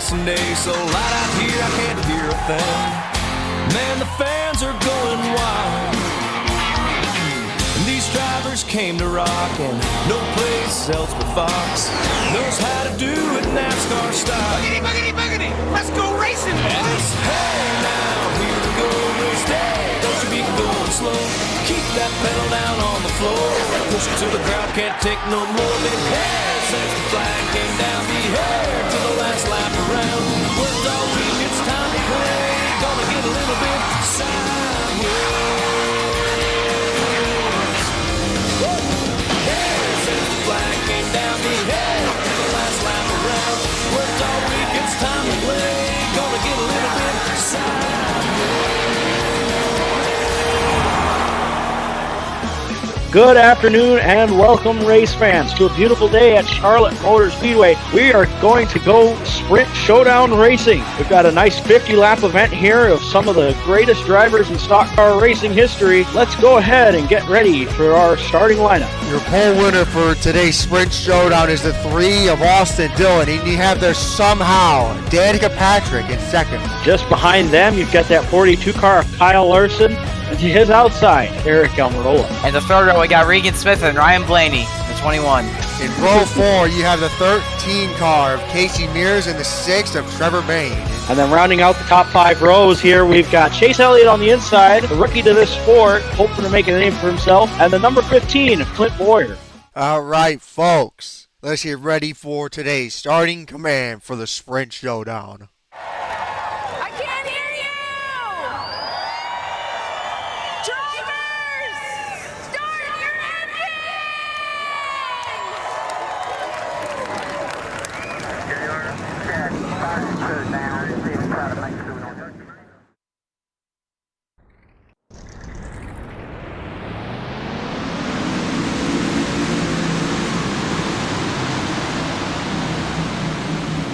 racing day, so loud out here I can't hear a thing. Man, the fans are going wild. And these drivers came to rock, and no place else but Fox knows how to do it NASCAR style. Boogity, boogity, boogity! Let's go racing, boys! Hey now, here we go, race day. Don't you be going slow. Keep that pedal down on the floor. Push it till the crowd can't take no more. Big hair since the flag came down. Be here to the last lap around. Worked all week, it's time to play. Gonna get a little bit sideways. Hair since the flag came down. Be here to the last lap around. Worked all week, it's time to play. Gonna get a little bit sideways. Good afternoon and welcome, race fans, to a beautiful day at Charlotte Motor Speedway. We are going to go sprint showdown racing. We've got a nice 50-lap event here of some of the greatest drivers in stock car racing history. Let's go ahead and get ready for our starting lineup. Your pole winner for today's sprint showdown is the 3 of Austin Dillon. And you have there somehow Danica Patrick in second. Just behind them, you've got that 42 car of Kyle Larson. And to his outside, Eric Almirola. And the third row, we got Regan Smith and Ryan Blaney, the 21. In row 4, you have the 13 car of Casey Mears and the 6 of Trevor Bain. And then rounding out the top 5 rows here, we've got Chase Elliott on the inside, the rookie to this sport, hoping to make a name for himself, and the number 15, Clint Boyer. All right, folks, let's get ready for today's starting command for the sprint showdown. I can't hear you! Drivers! Start your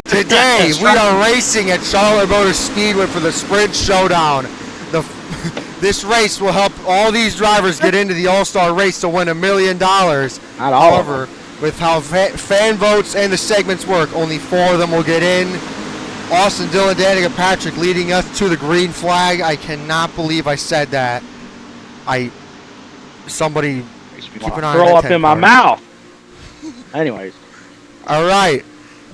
Today, we are racing at Charlotte Motor Speedway for the Sprint Showdown. This race will help all these drivers get into the All-Star race to win $1 million. Not all. However, with how fan votes and the segments work, only 4 of them will get in. Austin Dillon, Danica Patrick leading us to the green flag. I cannot believe I said that. Somebody keep an eye on throw that up in my mouth. Anyways. All right.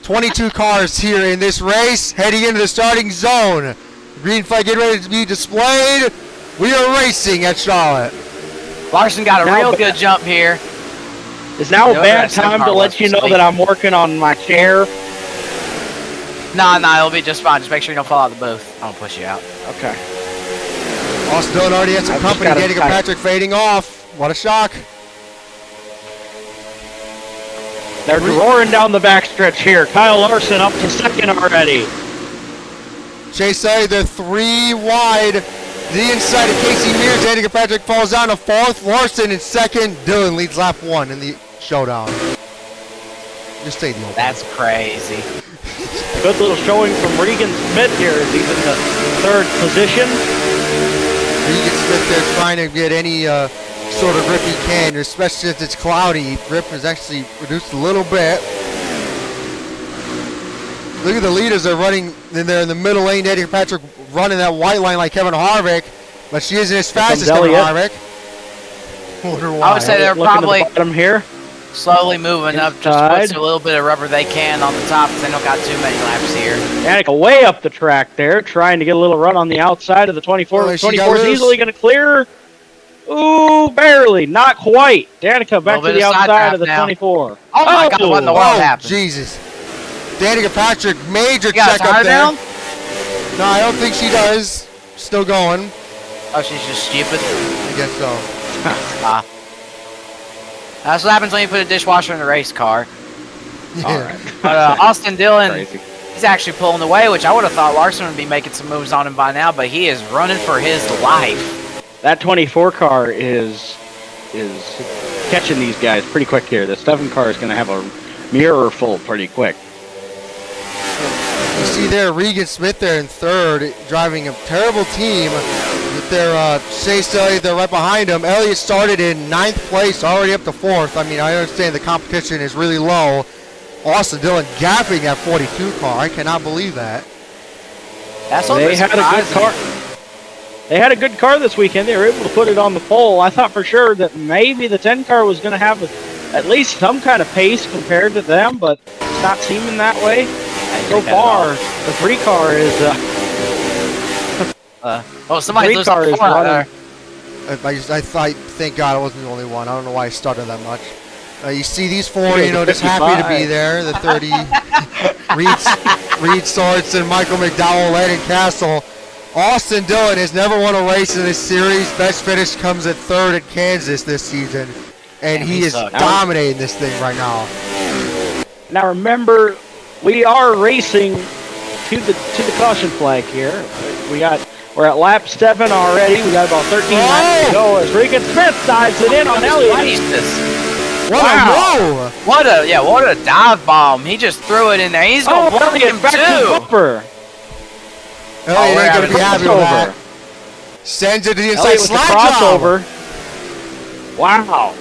22 cars here in this race, heading into the starting zone. Green flag getting ready to be displayed. We are racing at Charlotte. Larson got a real good jump here. Is now a bad time to let you know that I'm working on my chair? Nah, it'll be just fine. Just make sure you don't fall out of the booth. I won't push you out. Okay. Austin Dillon already had some company. Danica Patrick fading off. What a shock. They're roaring down the backstretch here. Kyle Larson up to second already. Chase Elliott, they're 3 wide. The inside of Casey Mears. Danica Patrick falls down to 4th. Larson in 2nd. Dillon leads lap 1 in the showdown. Just stay the open. That's crazy. Good little showing from Regan Smith here as he's in the 3rd position. Regan Smith there trying to get any sort of grip he can, especially if it's cloudy. Grip is actually reduced a little bit. Look at the leaders, they're running in there in the middle lane. Danica Patrick running that white line like Kevin Harvick, but she isn't as fast as Kevin Harvick. I would say they're probably here. slowly moving up, just puts a little bit of rubber they can on the top because they don't got too many laps here. Danica way up the track there, trying to get a little run on the outside of the 24. Oh, The 24 is easily going to clear. Ooh, barely, not quite. Danica back to the outside of the 24. Oh my God, what in the world happened? Jesus. Danica Patrick, major check up there. Down? No, I don't think she does. Still going. Oh, she's just stupid? I guess so. That's what happens when you put a dishwasher in a race car. Yeah. All right. But Austin Dillon, he's actually pulling away, which I would have thought Larson would be making some moves on him by now, but he is running for his life. That 24 car is catching these guys pretty quick here. The 7 car is going to have a mirror full pretty quick. You see there Regan Smith there in 3rd, driving a terrible team with their Chase Elliott. They're right behind him. Elliott started in 9th place, already up to 4th. I mean, I understand the competition is really low. Austin Dillon gapping that 42 car. I cannot believe that. That's They had a good car. They had a good car this weekend. They were able to put it on the pole. I thought for sure that maybe the 10 car was going to have at least some kind of pace compared to them, but it's not seeming that way. So far, the 3 car is. Somebody lose car is running. Thank God I wasn't the only one. I don't know why I stuttered that much. You see these 4, just happy to be there. The 30, Reed Sorensen, Michael McDowell, Landon Castle. Austin Dillon has never won a race in this series. Best finish comes at 3rd at Kansas this season. And he is dominating this thing right now. Now remember, we are racing to the caution flag here. We're at lap 7 already. We got about 13 laps to go as Regan Smith dives it in on Elliott. What a move! What a dive bomb! He just threw it in there. He's gonna block him too. Elliott ain't gonna be happy with that. Sends it to the inside slide crossover. Wow!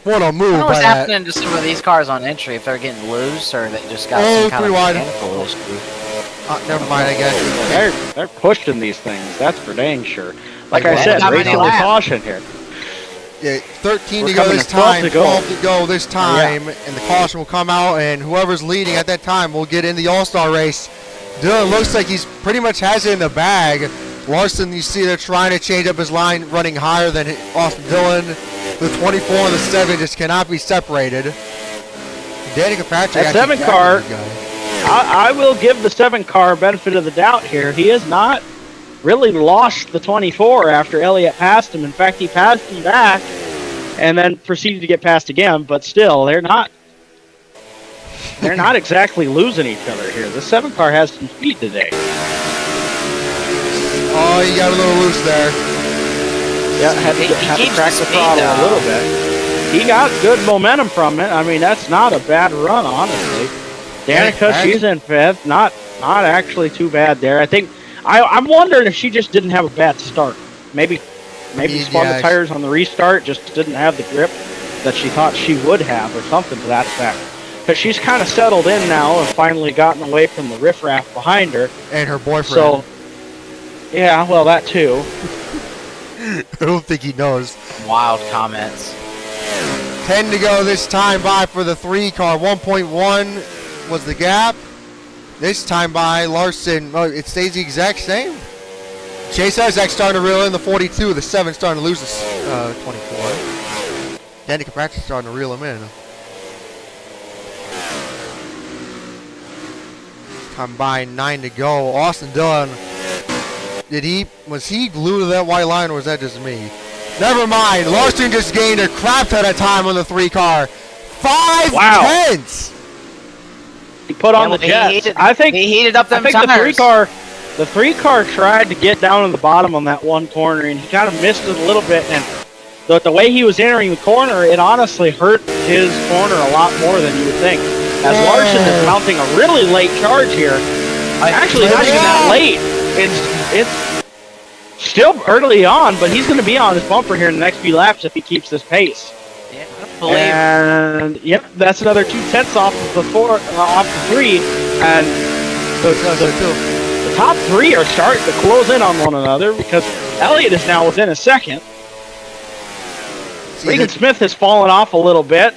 What a move! I don't know what's happening to some of these cars on entry, if they're getting loose or they just got some kind of mechanical issue. Never mind, I guess. They're pushing these things. That's for dang sure. Like I said, racing with caution here. Yeah, 13 to go this time, 12 to go this time, and the caution will come out, and whoever's leading at that time will get in the All-Star race. Dillon looks like he's pretty much has it in the bag. Larson, you see they're trying to change up his line, running higher than Austin Dillon. The 24 and the 7 just cannot be separated. Danica Patrick. That 7 car, I will give the 7 car benefit of the doubt here. He has not really lost the 24 after Elliott passed him. In fact, he passed him back and then proceeded to get passed again, but still, they're not exactly losing each other here. The 7 car has some speed today. Oh, he got a little loose there. Yeah, had to crack the throttle a little bit. He got good momentum from it. I mean, that's not a bad run, honestly. Danica, she's in 5th. Not actually too bad there. I think I'm wondering if she just didn't have a bad start. Maybe spun the tires on the restart, just didn't have the grip that she thought she would have, or something to that effect. Because she's kind of settled in now and finally gotten away from the riffraff behind her. And her boyfriend. So, yeah, well, that too. I don't think he knows. Wild comments. 10 to go this time by for the 3 car. 1.1 was the gap. This time by Larson, it stays the exact same. Chase Isaac starting to reel in the 42. The 7 starting to lose the 24. Danica Patrick starting to reel him in. Time by 9 to go. Austin Dillon. Was he glued to that white line, or was that just me? Never mind. Larson just gained a crap ton of time on the 3 car. 5 tenths. He put on the jets. I think he heated up them tires. The 3 car tried to get down to the bottom on that one corner, and he kind of missed it a little bit. And the way he was entering the corner, it honestly hurt his corner a lot more than you would think. As Larson is mounting a really late charge here. Actually, not even that late. It's still early on, but he's going to be on his bumper here in the next few laps if he keeps this pace. Yeah, and yep, that's another 2 tenths off of the 3, and the top 3 are starting to close in on one another because Elliott is now within a second. Regan Smith has fallen off a little bit.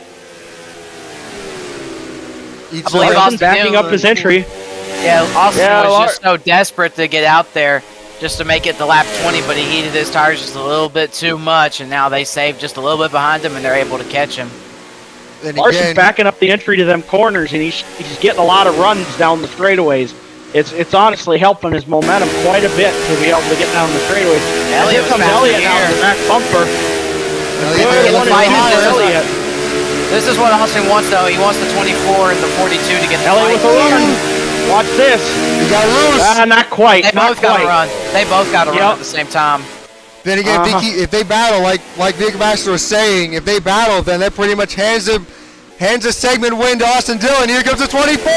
I believe Austin backing up his entry. Yeah, Austin was just so desperate to get out there just to make it to lap 20, but he heated his tires just a little bit too much, and now they saved just a little bit behind him, and they're able to catch him. Larson's backing up the entry to them corners, and he's getting a lot of runs down the straightaways. It's honestly helping his momentum quite a bit to be able to get down the straightaways. Here comes Elliott now to the back bumper. This is what Austin wants, though. He wants the 24 and the 42 to get the Elliott with a run. Watch this. He got loose. Not quite. They both got to run. They both got to run at the same time. Then again, if they battle, like Big Master was saying, if they battle, then that pretty much hands a segment win to Austin Dillon. Here comes the 24.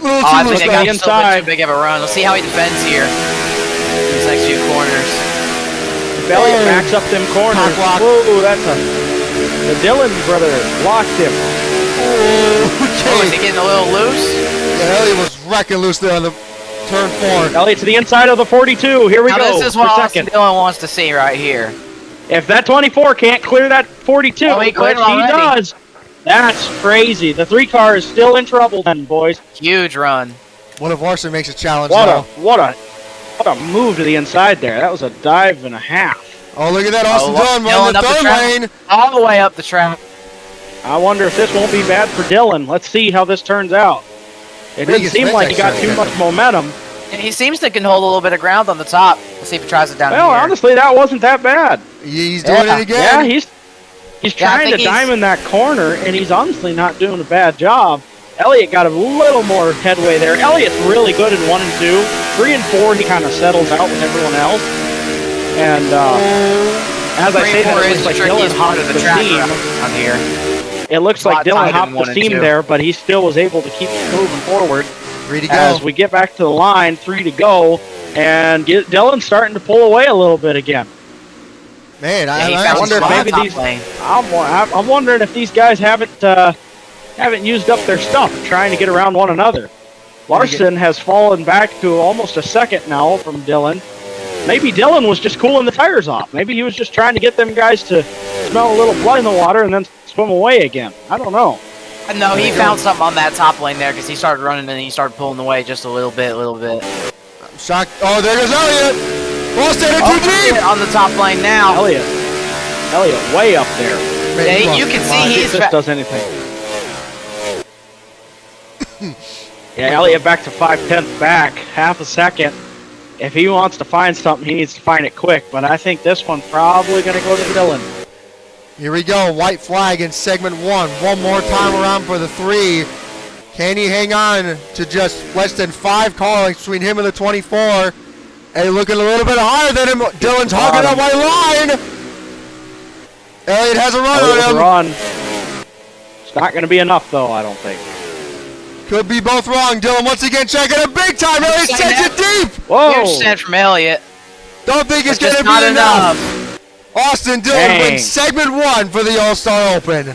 I think they got inside. Too big of a run. Let's see how he defends here. These next few corners. Elliott backs up them corners. Whoa, the Dillon brother blocked him. Oh, is he getting a little loose? Yeah, Elliott was wrecking loose there on the turn 4. Elliott to the inside of the 42. Here we Now, go. this is what for Austin second. Dillon wants to see right here. If that 24 can't clear that 42, Oh, he cleared which he already. does, that's crazy. The 3 car is still in trouble then, boys. Huge run. What if Larson makes a challenge What now? a move to the inside there. That was a dive and a half. Oh, look at that. Austin Dillon Dillon running the up the third track. lane. All the way up the track. I wonder if this won't be bad for Dillon. Let's see how this turns out. It didn't Vegas seem like he got Smith too much momentum. And he seems to can hold a little bit of ground on the top. Let's see if he tries it down Well, here. honestly, that wasn't that bad. He's doing it Yeah, again. he's Yeah, I trying to think diamond that corner, and he's honestly not doing a bad job. Elliott got a little more headway there. Elliott's really good in 1 and 2. 3 and 4, he kind of settles out with everyone else. And as I say that, it looks like Dillon hopped the seam. on here. It looks a like lot Dillon tighter hopped than the 1 and seam 2. there, but he still was able to keep moving forward. 3 to go. As we get back to the line, 3 to go, and Dillon's starting to pull away a little bit again. Man, Yeah, he I found wonder his if spot maybe top these- lane. I'm wondering if these guys haven't used up their stuff trying to get around one another. Larson has fallen back to almost a second now from Dillon. Maybe Dillon was just cooling the tires off. Maybe he was just trying to get them guys to smell a little blood in the water and then swim away again. I don't know. No, he found something on that top lane there because he started running and he started pulling away just a little bit. I'm shocked. Oh, there goes Elliott. Lost it too deep. On the top lane now. Elliott way up there. Man, Yeah, he lost you can the see line. he's If this does anything. Yeah, Elliott back to 5/10 back, half a second. If he wants to find something, he needs to find it quick. But I think this one probably going to go to Dillon. Here we go. White flag in segment 1. One more time around for the 3. Can he hang on to just less than 5 car lengths between him and the 24? And looking a little bit higher than him. Dillon's hogging that white line. Elliott has a run Elliott with on a him. run. It's not going to be enough, though, I don't think. Could be both wrong. Dillon once again checking it big time. Elliott takes it deep. Whoa! Huge send from Elliott. Don't think it's But going to just not be enough. enough. Austin Dillon Dang. wins segment 1 for the All-Star Open.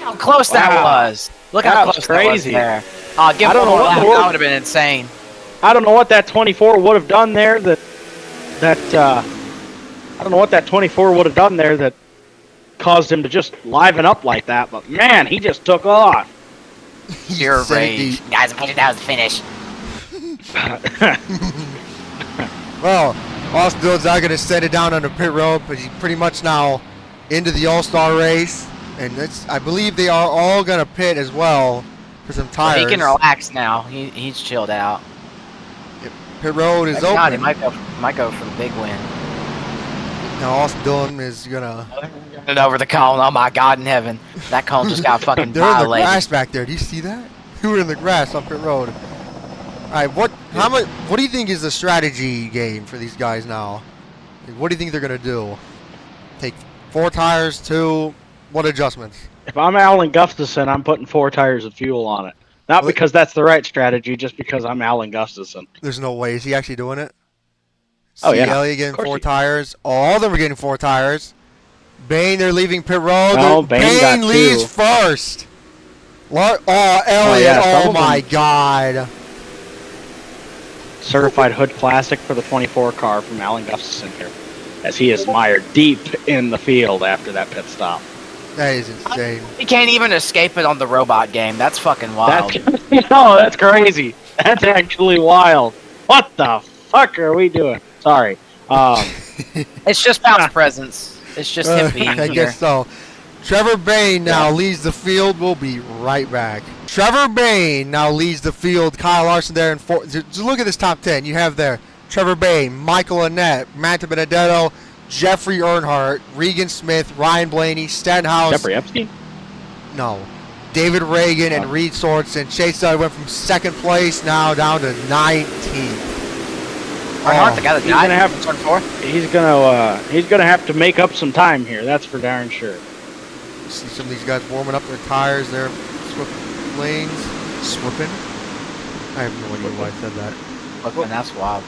How close that Wow. was. Look how That was close that was crazy. there. Oh, give I him don't one know more what lap. the world- That would have been insane. I don't know what that 24 would have done there. I don't know what that 24 would have done there that caused him to just liven up like that. But man, he just took off. Pure Sent it rage. deep. Guys, imagine that was the finish. Well, Austin Dillon's not going to set it down on the pit road, but he's pretty much now into the All-Star race. And I believe they are all going to pit as well for some Well, tires. he can relax now. He's chilled out. Pit road is Maybe open. not. He might go for the big win. Now Austin Dillon is going to... And over the cone. Oh my God in heaven. That cone just got fucking They're in the violated. grass back there. Do you see that? Who were in the grass on pit road? All right, what do you think is the strategy game for these guys now? Like, what do you think they're going to do? Take 4 tires, 2, what adjustments? If I'm Alan Gustafson, I'm putting 4 tires of fuel on it. Not Well, because that's the right strategy, just because I'm Alan Gustafson. There's no way. Is he actually doing it? Oh, yeah. Elliott getting Of course 4 he- tires. All of them are getting 4 tires. Bain, they're leaving pit road. No, Bain got leaves 2. first. Elliott. yeah, some Oh, of my them- God. Certified Hood Classic for the 24 car from Alan Gustafson here, as he is mired deep in the field after that pit stop. That is insane. He can't even escape it on the robot game. That's fucking wild. That's crazy. That's actually wild. What the fuck are we doing? Sorry. It's just bounce presence. It's just him being I here. guess so. Trevor Bain now leads the field. We'll be right back. Trevor Bain now leads the field. Kyle Larson there in 4. Just look at this top 10. You have there Trevor Bain, Michael Annette, Matt Benedetto, Jeffrey Earnhardt, Regan Smith, Ryan Blaney, Stenhouse. Jeffrey Epstein? No. David Reagan and Reed Swartz. And Chase Elliott went from 2nd place now down to 19th. Earnhardt, the guy that He's died gonna have- in turn 4. He's gonna have to make up some time here. That's for darn sure. See some of these guys warming up their tires there. Swift lanes. Swipping. I have no idea why I said that. Look, man, that's wild.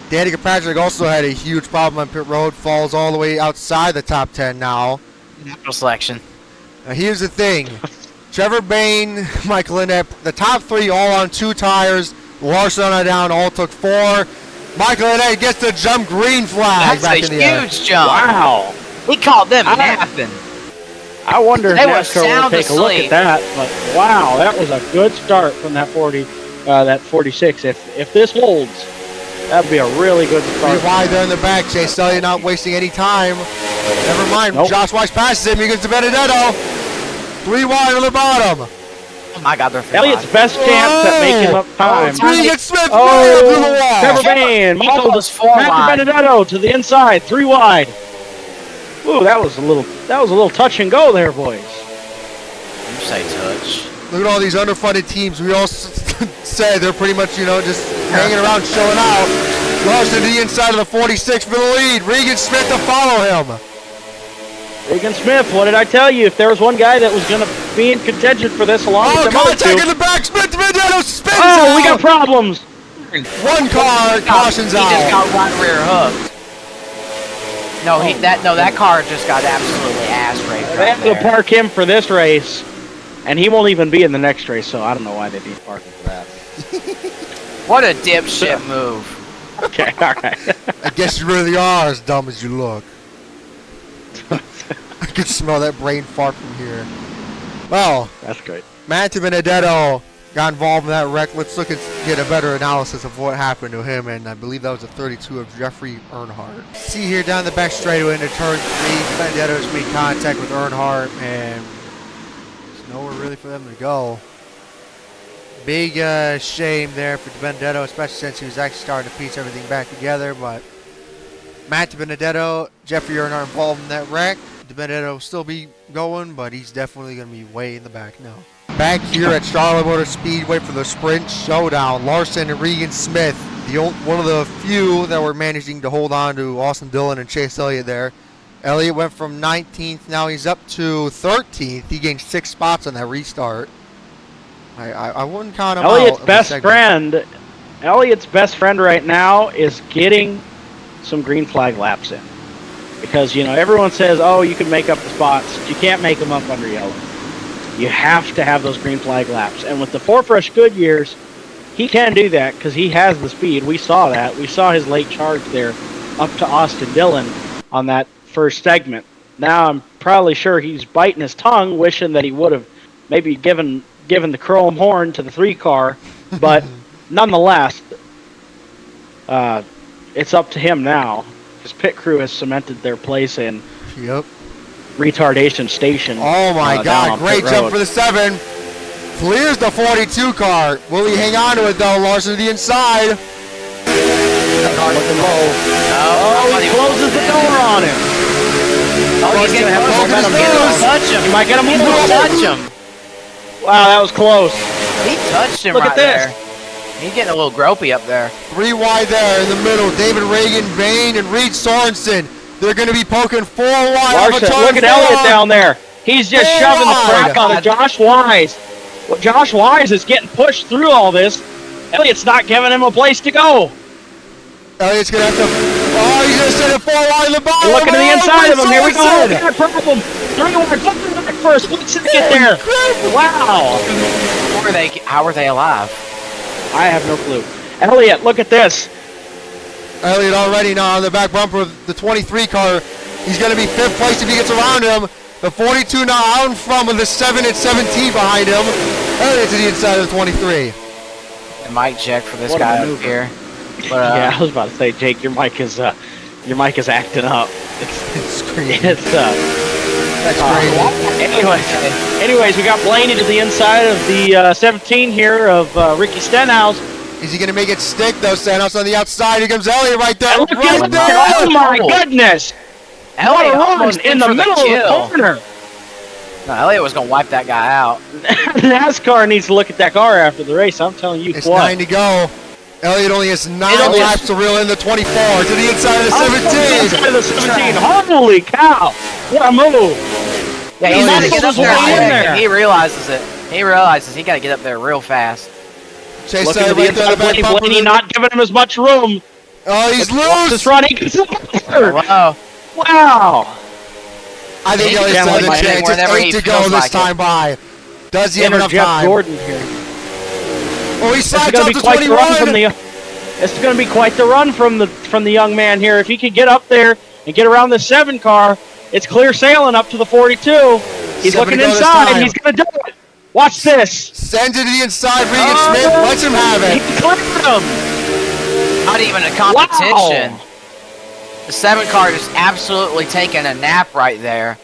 Danny Patrick also had a huge problem on pit road. Falls all the way outside the top 10 now. Natural selection. Now here's the thing. Trevor Bain, Michael Lynette, the top 3 all on 2 tires. Larson on down, all took 4. Michael Lynette gets the jump, green flag. That's a huge jump. Wow. He called them napping. I wonder if They were NASCAR will take a look at that. But wow, that was a good start from that 46. If this holds, that'd be a really good start. 3 wide there in the back. Chase Elliott not wasting any time. Never mind. Nope. Josh Weiss passes him. He gets to Benedetto. 3 wide on the bottom. Oh my God, they're Elliott's best chance at making up time. Regan Smith way up to the wall. Trevor Bain, Almost 4 Matthew wide. Benedetto to the inside, 3 wide. Ooh, that was a little touch and go there, boys. You say touch. Look at all these underfunded teams. We all say they're pretty much, just hanging around, showing out. Larson to the inside of the 46 for the lead. Regan Smith to follow him. Regan Smith, what did I tell you? If there was one guy that was going to be in contention for this along with the other contact two. in the back. Smith to Benedetto spins Oh, out. we got problems. One car cautions He out. just got right rear hooked. No, that car just got absolutely ass raped. They have to park him for this race, and he won't even be in the next race, so I don't know why they need parking for that. What a dipshit move. Okay, all right. I guess you really are as dumb as you look. I can smell that brain fart from here. Well, That's great. Matthew Benedetto got involved in that wreck. Let's look at get a better analysis of what happened to him, and I believe that was a 32 of Jeffrey Earnhardt. See here down the back straightaway into turn 3, Benedetto's made contact with Earnhardt, and there's nowhere really for them to go. Big shame there for Benedetto, especially since he was actually starting to piece everything back together, but Matthew Benedetto, Jeffrey Earnhardt involved in that wreck. Benedetto will still be going, but he's definitely going to be way in the back now. Back here at Charlotte Motor Speedway for the sprint showdown, Larson and Regan Smith, one of the few that were managing to hold on to Austin Dillon and Chase Elliott there. Elliott went from 19th, now he's up to 13th. He gained 6 spots on that restart. I wouldn't count him Elliott's out. Elliott's best friend right now is getting some green flag laps in. Because, everyone says, oh, you can make up the spots. You can't make them up under yellow. You have to have those green flag laps. And with the 4 fresh Goodyears, he can do that because he has the speed. We saw that. We saw his late charge there up to Austin Dillon on that first segment. Now I'm probably sure he's biting his tongue, wishing that he would have maybe given the chrome horn to the 3 car. But nonetheless, it's up to him now. His pit crew has cemented their place in retardation station. Oh my God, great jump for the 7. Clears the 42 car. Will he hang on to it though? Larson to the inside. Looking low. He closes the door on him. He's going to have momentum. Touch him. He might get him. Touch him. Wow, that was close. He touched him Look right at this. there. He's getting a little gropey up there. 3 wide there in the middle. David Reagan, Bain, and Reed Sorensen. They're going to be poking 4 wide. Larson, look at Elliott down there. He's just shoving the crap out of Josh Wise. Well, Josh Wise is getting pushed through all this. Elliott's not giving him a place to go. Elliott's going to have to... Oh, he's going to send it 4 wide in the bottom. Looking to the inside of him. Here we go. We got a problem. 3 wide. Look back for a split second there. Wow. How are they alive? I have no clue. Elliott, look at this. Elliott already now on the back bumper of the 23 car. He's going to be 5th place if he gets around him. The 42 now out in front with the 7 and 17 behind him. Elliott to the inside of the 23. The mic check for this What a guy up maneuver. here. But, Yeah, I was about to say, Jake, your mic is acting up. It's crazy. It's That's crazy. Anyways, we got Blaney to the inside of the 17 here of Ricky Stenhouse. Is he going to make it stick though? Stenhouse on the outside. Here comes Elliott right there. Look Right at there. that. Oh my goodness! Elliott What a almost run in the middle of the corner. No, Elliott was going to wipe that guy out. NASCAR needs to look at that car after the race. I'm telling you It's what. 9 to go. Elliott only has 9 only laps to reel in the 24 to the inside of the Oh, to the 17. inside of the 17. Holy cow! What a move! Yeah, He's he's got to muscled get up his way in there. there. He realizes it. He realizes he got to get up there real fast. Chase Looking to Elliott the right there inside. on the back bumper. Blaney not giving him as much room. Oh, he's Watch this loose. run. He gets third. Wow. Wow! I think He Elliott can has win a by chance. whenever It's he 8 to go feels this like time by. Does he have enough Jeff time? Gordon here. Oh, he This is slides going up to to be quite the run 21. from the. This is going to be quite the run from the young man here. If he can get up there and get around the 7 car, it's clear sailing up to the 42. He's 7 looking to go this inside. time. He's going to do it. Watch this. Sends it to the inside. Regan Smith lets him have He it. cleared him. Not even a competition. The 7 car just absolutely taking a nap right there.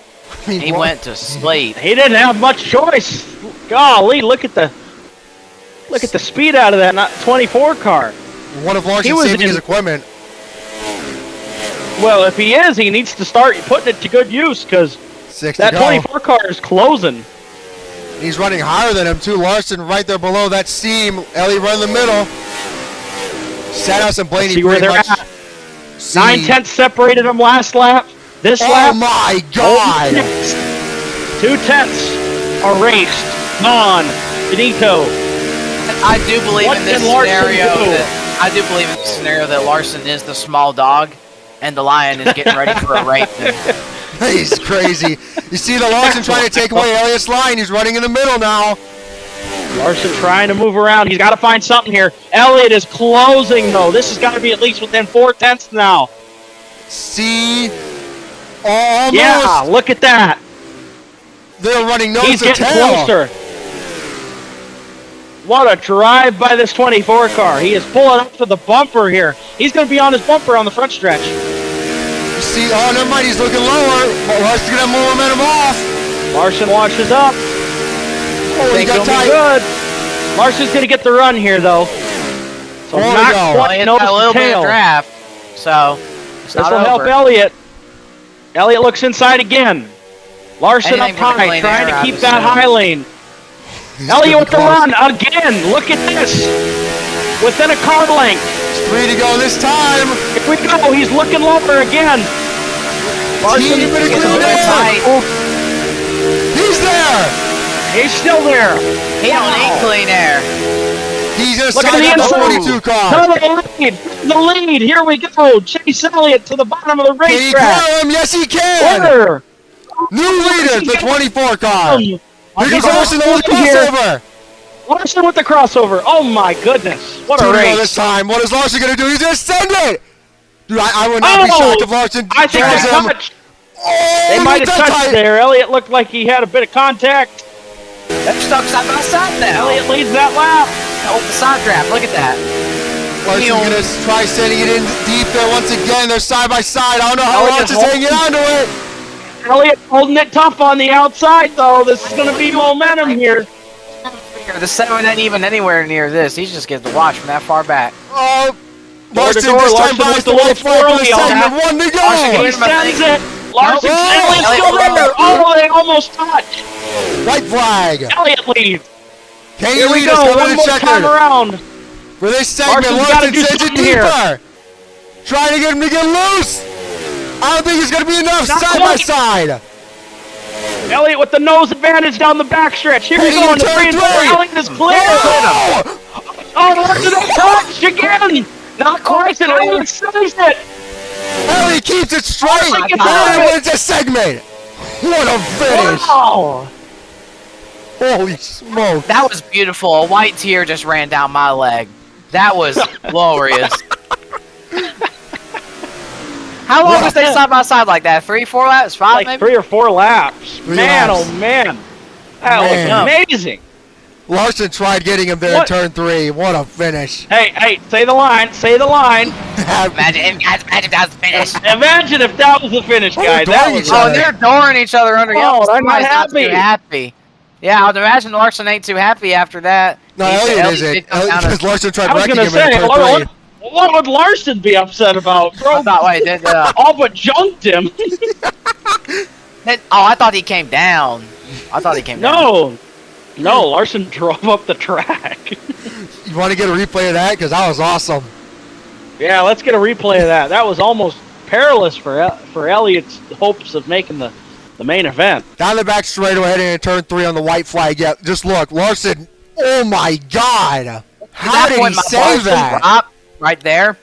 He went to sleep. He didn't have much choice. Golly, look at the speed out of that 24 car. One of Larson He was saving his in- equipment. Well, if he is, he needs to start putting it to good use because 6 that to go. 24 car is closing. He's running higher than him too. Larson right there below that seam. Ellie run in the middle. Santos and Blaney See where pretty they're much. at. 9/10 separated them last lap. This Oh lap, my God! 2/10 are raced. Gone. Benito. I do believe What in this can Larson scenario do? that I do believe in this scenario that Larson is the small dog, and the lion is getting ready for a rape. He's crazy. You see the Larson trying to take away Elliott's line. He's running in the middle now. Larson trying to move around. He's got to find something here. Elliott is closing, though. This has got to be at least within 4/10 now. See, almost. Yeah, look at that. They're running nose He's to getting tail. closer. What a drive by this 24 car. He is pulling up to the bumper here. He's going to be on his bumper on the front stretch. You see, oh, never mind. He's looking lower. But Larson's gonna have more momentum off. Larson washes up. Oh, he Think got he'll be tight. good. Larson's going to get the run here, though. So There we not go. quite It's nose got a little to bit tail. of draft, so it's This not will help over. Elliott. Elliott looks inside again. Larson Anything up for the high, clean trying air, to keep I that assume. high lane. He's Elliott with the getting run again. Look at this. Within a car length. close. 3 to go this time. Here we go. He's looking lower again. Larson Team in a It's a clean little air. tight. He's there. He's still there. He don't need clean air. He's gonna Look at side the up the inside. 42 car. To the lead. The lead. Here we go. Chase Elliott to the bottom of the Can he racetrack. clear him? Yes, he can. Winner. New leader, the 24 car. Here goes Larson with the Here. crossover. Larson with the crossover. Oh my goodness. What a 2 to go race. this time. What is Larson gonna do? He's gonna send it. Dude, I would not be Oh, shocked if Larson I think draws they him. touched. Oh, They look might at have that touched tight. there. Elliott looked like he had a bit of contact. They're stuck side by side now. Elliott leads that lap. With the side draft, look at that. Larson's gonna try sending it in deep there once again. They're side by side. I don't know how Elliott's Larson's hanging onto it. Elliott holding it tough on the outside, though. This is going to be momentum here. The 7 ain't even anywhere near this. He just gets to watch from that far back. Oh, Door to Larson door. this time Larson buys with the the white little flag for the 4-0. segment. 1 to Larson He go. gets- sends it. Larson, Nope. Elliott's still Elliott- there. Oh, they almost touched. White flag. Elliott leads. Can Here you we lead go. us One coming more to time checkered? around. For this segment, Larson's gotta Larson do sends it something here. deeper. Trying to get him to get loose. I don't think it's going to be enough. Not Side by quite. side. Elliott with the nose advantage down the backstretch. Here we Hey, go in the turn 3 and 4. three. Elliott is clear. Oh! Oh, Larson touched again. Not quite. And Elliott saves it. Ellie keeps it straight. Larson gets And it. wins the segment. What a finish. Wow. Holy smoke. That was beautiful. A white tear just ran down my leg. That was glorious. How long was they side by side like that? 3, 4 laps? 5 Like maybe? 3 or 4 laps. Man, laps. oh man. That Man. was amazing. Larson tried getting him there What? in turn 3. What a finish. Hey, say the line. Say the line. Imagine that was the finish. Imagine if that was the finish, Oh, guys. they're That doing was each Oh, other. they're adoring each other under here. Oh, I'm not surprised happy. too happy. Yeah, I'd imagine Larson ain't too happy after that. No, He said Elliott isn't. did come down Because to- Larson tried I was wrecking gonna him in say, turn 3. what would Larson be upset about? I Bro, thought, wait, did, all but junked him. I thought he came down. I thought he came down. No, Larson drove up the track. You want to get a replay of that? Because that was awesome. Yeah, let's get a replay of that. That was almost perilous for Elliott's hopes of making the main event. Down the back straightaway heading into turn 3 on the white flag. Yeah, just look. Larson, oh my God. How did he save that? Drop right there.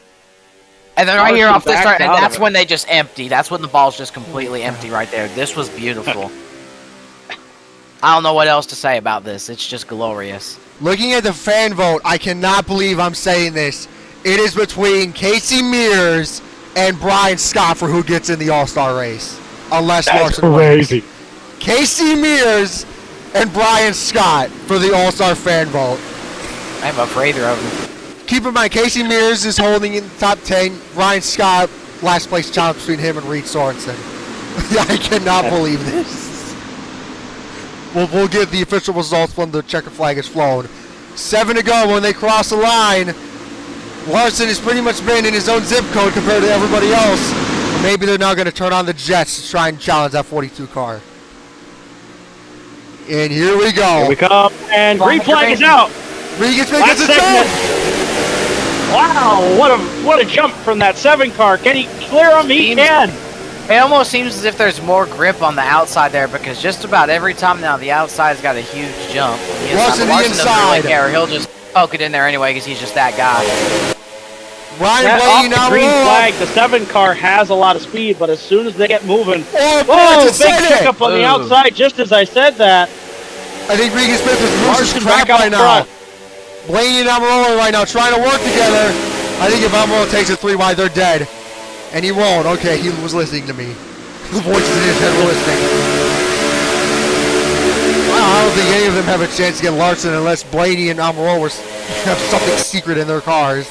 And then right here Larson off this backed start, and out of that's it. when they just empty. That's when the ball's just completely empty right there. This was beautiful. I don't know what else to say about this. It's just glorious. Looking at the fan vote, I cannot believe I'm saying this. It is between Casey Mears and Brian Scott for who gets in the All-Star race. Unless Larson crazy. wins. Casey Mears and Brian Scott for the All-Star fan vote. I'm afraid of them. Keep in mind, Casey Mears is holding in the top 10. Brian Scott, last place challenge between him and Reed Sorensen. I cannot believe this. We'll get the official results when the checker flag is flown. 7 to go when they cross the line. Larson has pretty much been in his own zip code compared to everybody else. Or maybe they're now going to turn on the Jets to try and challenge that 42 car. And here we go. Here we come, and green flag is out. Regan Smith gets it segment. Wow, what a jump from that 7 car. Can he clear him? He can. It almost seems as if there's more grip on the outside there because just about every time now the outside's got a huge jump. Larson doesn't inside. really care. He'll just poke it in there anyway because he's just that guy. Ryan Off Blaney the now green roll. flag, the 7 car has a lot of speed, but as soon as they get moving, Oh, whoa, just big said it. pickup on the Ooh. outside. Just as I said that, I think Regan Smith is losing Larson track back out right now. front. Blaney and Amarola right now trying to work together. I think if Amarola takes it 3 wide, they're dead. And he won't. Okay, he was listening to me. The voices in his head were listening. Wow, I don't think any of them have a chance to get Larson unless Blaney and Amarola have something secret in their cars.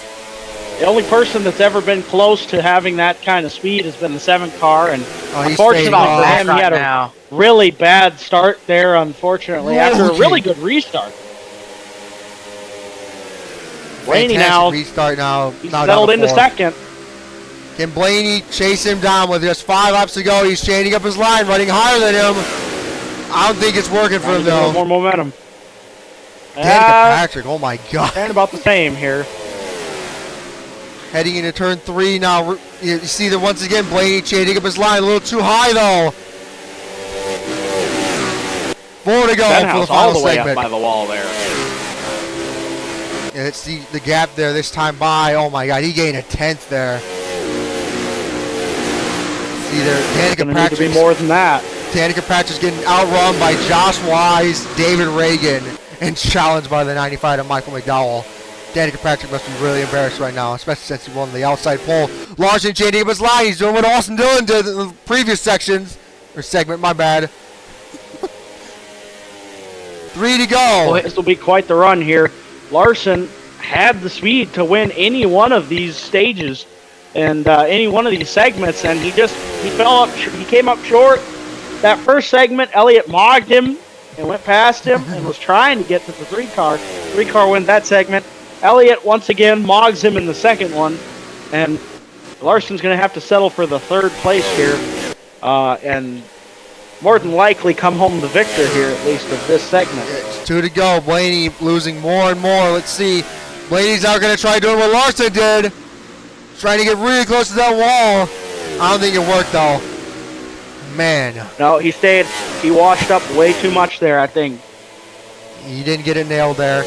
The only person that's ever been close to having that kind of speed has been the 7 car, and Oh, he's unfortunately fading for off. him, he had a now. really bad start there, unfortunately, after a Okay. really good restart. Blaney Fantastic now, restart now. he's Now settled down to into 4. second. Can Blaney chase him down with just 5 laps to go? He's chaining up his line, running higher than him. I don't think it's working for him, Trying to get a little though. more momentum. Danica Patrick, oh my God. And about the same here. Heading into turn 3 now. You see that once again, Blaney chaining up his line a little too high, though. 4 to go for the Stenhouse final all the way segment. up by the wall there. And it's the gap there this time by. Oh my God, he gained a 10th there. See there, It's Danica going to need to be Patrick's, more than that. Danica Patrick's getting outrun by Josh Wise, David Reagan, and challenged by the 95 to Michael McDowell. Danica Patrick must be really embarrassed right now, especially since he won the outside pole. Larson chaining up his line. He's doing what Austin Dillon did in the previous segment, my bad. 3 to go. Boy, this will be quite the run here. Larson had the speed to win any one of these stages and any one of these segments, and he came up short. That first segment, Elliott mogged him and went past him and was trying to get to the 3 car. 3 car wins that segment. Elliott once again mogs him in the second one, and Larson's going to have to settle for the 3rd place here, and more than likely come home the victor here, at least of this segment. It's 2 to go. Blaney losing more and more. Let's see. Blaney's now going to try doing what Larson did. Trying to get really close to that wall. I don't think it worked, though. Man. No, he washed up way too much there, I think. He didn't get it nailed there.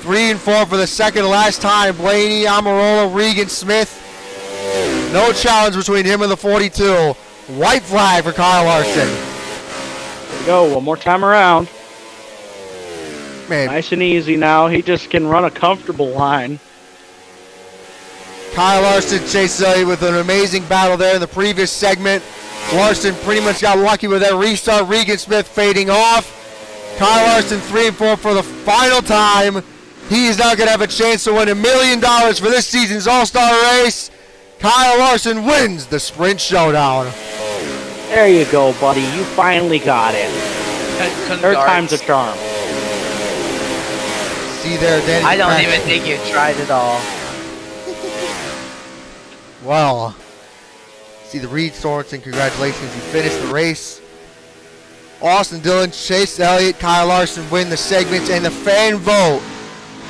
3 and 4 for the second to last time. Blaney, Amarola, Regan Smith. No challenge between him and the 42. White flag for Kyle Larson. There we go, one more time around. Man, Nice and easy now. He just can run a comfortable line. Kyle Larson chased Elliott with an amazing battle there in the previous segment. Larson pretty much got lucky with that restart. Regan Smith fading off. Kyle Larson 3 and 4 for the final time. He is now going to have a chance to win $1 million for this season's All-Star race. Kyle Larson wins the Sprint Showdown. There you go, buddy. You finally got it. Third time's a charm. See there, Danny. I don't Patrick. even think you tried it all. Well, see the Reed Sorensen, congratulations, you finished the race. Austin Dillon, Chase Elliott, Kyle Larson win the segments, and the fan vote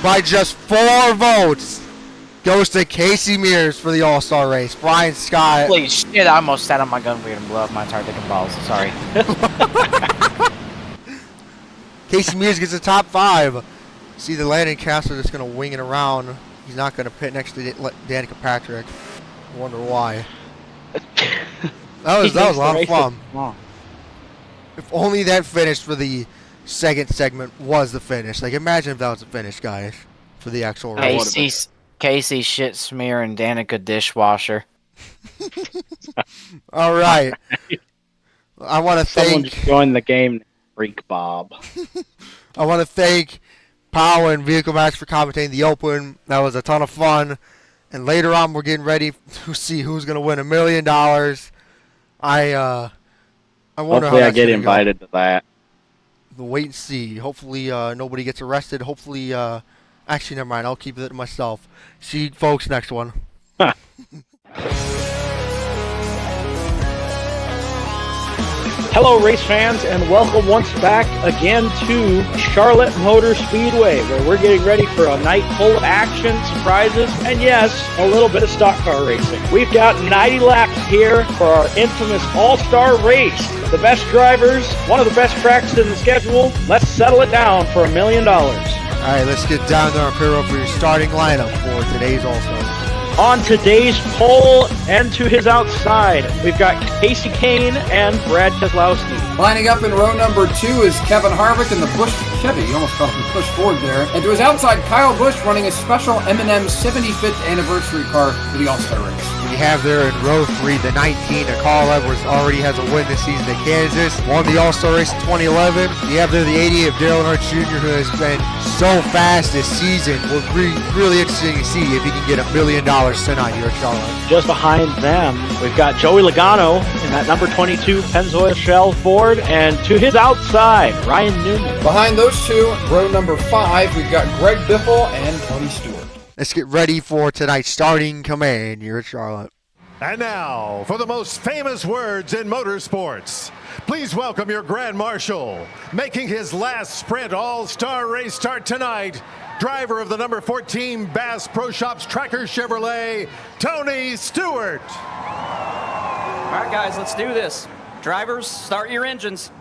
by just 4 votes goes to Casey Mears for the All-Star race. Brian Scott. Holy shit, I almost sat on my gun for you to blow up my entire dick and balls. Sorry. Casey Mears gets the top 5. See the Landon Castle just going to wing it around. He's not going to pit next to Danica Patrick. I wonder why. That was a lot of fun. If only that finish for the second segment was the finish. Like, imagine if that was the finish, guys, for the actual race. Casey shit smear and Danica dishwasher. All right. I want to Someone thank... just joined the game, Freak Bob. I want to thank Powell and Vehicle Match for commentating the Open. That was a ton of fun. And later on, we're getting ready to see who's going to win $1 million. I wonder Hopefully how I that's get gonna invited to that. go. We'll wait and see. Hopefully nobody gets arrested. Hopefully, actually, never mind. I'll keep it to myself. See you folks next one. Hello, race fans, and welcome once back again to Charlotte Motor Speedway, where we're getting ready for a night full of action, surprises, and yes, a little bit of stock car racing. We've got 90 laps here for our infamous all-star race. The best drivers, one of the best tracks in the schedule. Let's settle it down for $1 million. All right, let's get down to our payroll for your starting lineup for today's All-Stars. On today's pole and to his outside, we've got Casey Kane and Brad Keselowski. Lining up in row number 2 is Kevin Harvick in the Busch Chevy. You almost felt him push forward there. And to his outside, Kyle Busch running a special M&M 75th anniversary car for the All-Star race. We have there in row 3 the 19 of Carl Edwards already has a win this season at Kansas. Won the All-Star race in 2011. You have there the 80 of Dale Earnhardt Jr. who has been so fast this season. Will be really interesting to see if he can get $1 million tonight here at Charlotte. Just behind them, we've got Joey Logano in that number 22 Pennzoil Shell Ford, and to his outside, Ryan Newman. Behind those two, row number 5, we've got Greg Biffle and Tony Stewart. Let's get ready for tonight's starting command here at Charlotte. And now, for the most famous words in motorsports, please welcome your Grand Marshal, making his last sprint all-star race start tonight, driver of the number 14 Bass Pro Shops Tracker Chevrolet, Tony Stewart. All right, guys, let's do this. Drivers, start your engines.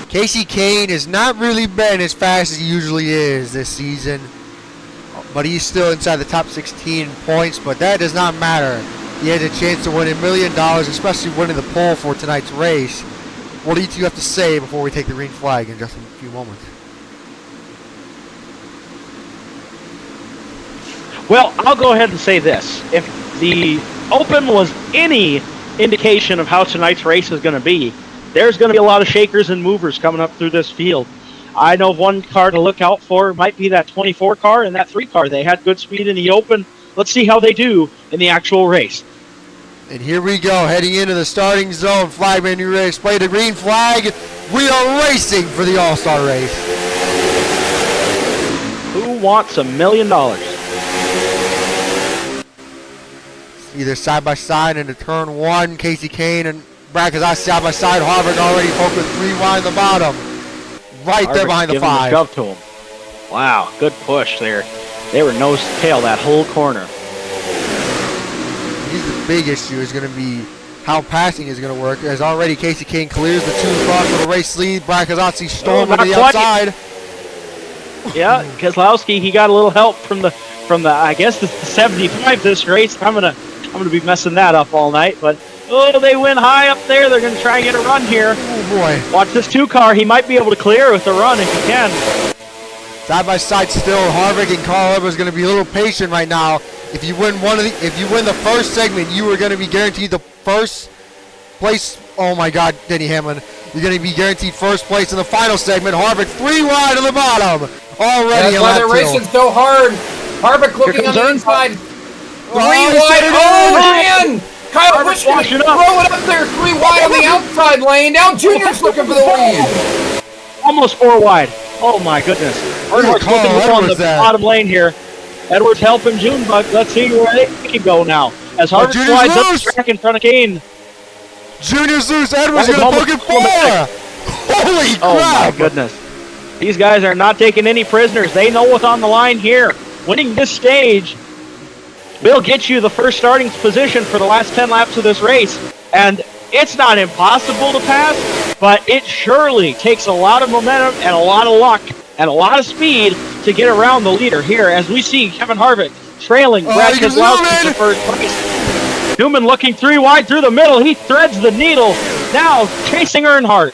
Casey Kane has not really been as fast as he usually is this season, but he's still inside the top 16 points, but that does not matter. He has a chance to win $1 million, especially winning the pole for tonight's race. What do you two have to say before we take the green flag in just a few moments? Well, I'll go ahead and say this. If the Open was any indication of how tonight's race is going to be, there's going to be a lot of shakers and movers coming up through this field. I know one car to look out for might be that 24 car and that 3 car. They had good speed in the Open. Let's see how they do in the actual race. And here we go, heading into the starting zone. Flagman, you ready to display the green flag? We are racing for the All-Star race. Who wants $1 million? Either side by side into turn 1, Casey Kane and Brad Keselowski side by side. Harvick already poked with 3 wide in the bottom. Right there behind the 5. Shove to him. Wow, good push there. They were nose to tail that whole corner. Here's the big issue is going to be how passing is going to work. As already Casey Kane clears the 2 across for the race lead. Brad Keselowski storming to the outside. Yeah, Keselowski, he got a little help from the I guess the 75 this race. I'm gonna be messing that up all night, but oh, they win high up there. They're gonna try and get a run here. Oh boy! Watch this 2 car. He might be able to clear with the run if he can. Side by side still, Harvick and Carl Edwards going to be a little patient right now. If you win the first segment, you are going to be guaranteed the first place. Oh my God, Denny Hamlin! You're going to be guaranteed first place in the final segment. Harvick 3 wide on the bottom. Already. That's why they're racing so hard. Harvick looking on the inside. 3 wide. Oh man! Kyle Busch going to throw it up there. 3 wide on the outside lane. Now Junior's looking for the lead. Almost 4 wide. Oh my goodness. Earnhardt's looking on the bottom lane here. Edwards helping Junebug. Let's see where they can go now. As Harvick slides up the track in front of Kane. Junior's loose. Edwards going to poke it 4. Holy crap. Oh my goodness. These guys are not taking any prisoners. They know what's on the line here. winning this stage will get you the first starting position for the last 10 laps of this race. And it's not impossible to pass, but it surely takes a lot of momentum and a lot of luck and a lot of speed to get around the leader here, as we see Kevin Harvick trailing Brad Keselowski for first place. Newman looking 3 wide through the middle. He threads the needle, now chasing Earnhardt.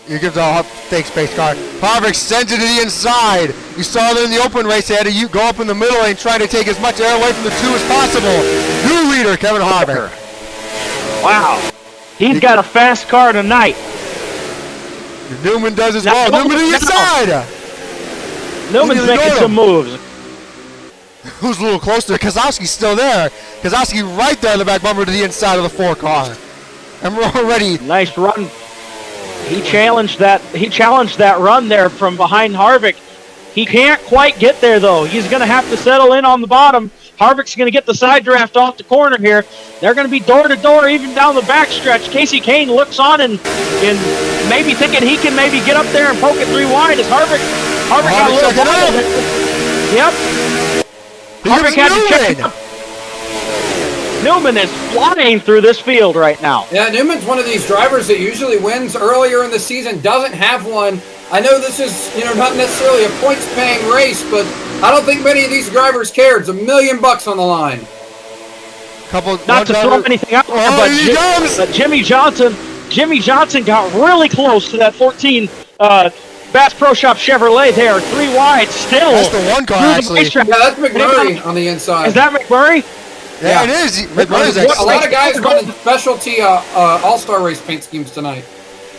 You give the fake space car. Harvick sends it to the inside. You saw that in the open race. They had to go up in the middle and try to take as much air away from the two as possible. New leader, Kevin Harvick. Wow. He's got a fast car tonight. Newman does as well. Newman to the inside. Newman's making some moves. Who's a little closer? Keselowski's still there. Keselowski right there in the back bumper to the inside of the 4 car. And we're already... Nice run. He challenged that run there from behind Harvick. He can't quite get there, though. He's going to have to settle in on the bottom. Harvick's going to get the side draft off the corner here. They're going to be door-to-door even down the backstretch. Casey Kane looks on and maybe thinking he can maybe get up there and poke it 3 wide as Harvick got a little bottle. Yep. Harvick had to check it up. Newman is flying through this field right now. Yeah, Newman's one of these drivers that usually wins earlier in the season, doesn't have one. I know this is, not necessarily a points-paying race, but I don't think many of these drivers care. It's $1 million on the line. Not to throw anything out there, but Jimmy Johnson got really close to that 14 Bass Pro Shop Chevrolet there, 3 wide still. That's the 1 car, actually. Yeah, that's McMurray on the inside. Is that McMurray? Yeah, it is. McMurray's a lot of guys running specialty all-star race paint schemes tonight.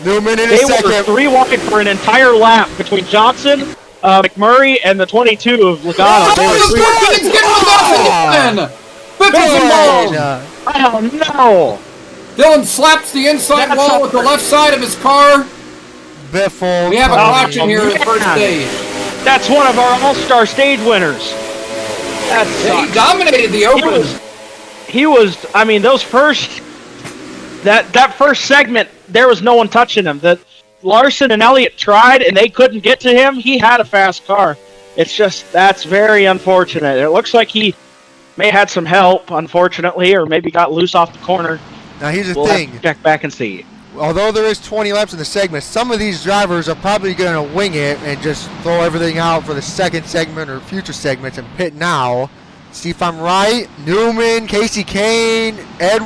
Newman in they a second. Were 3 wide for an entire lap between Johnson, McMurray, and the 22 of Logano. They were 3 wide. I don't know. Dylan slaps the inside wall with the left side of his car. Biffle. We have a caution here in the first stage. That's one of our all-star stage winners. He dominated the open. He was, those first, that first segment, there was no one touching him. That Larson and Elliott tried, and they couldn't get to him. He had a fast car. It's just, that's very unfortunate. It looks like he may have had some help, unfortunately, or maybe got loose off the corner. Now, here's the thing. Have to check back and see. Although there is 20 laps in the segment, some of these drivers are probably going to wing it and just throw everything out for the second segment or future segments and pit now. See if I'm right. Newman, Casey Kane, a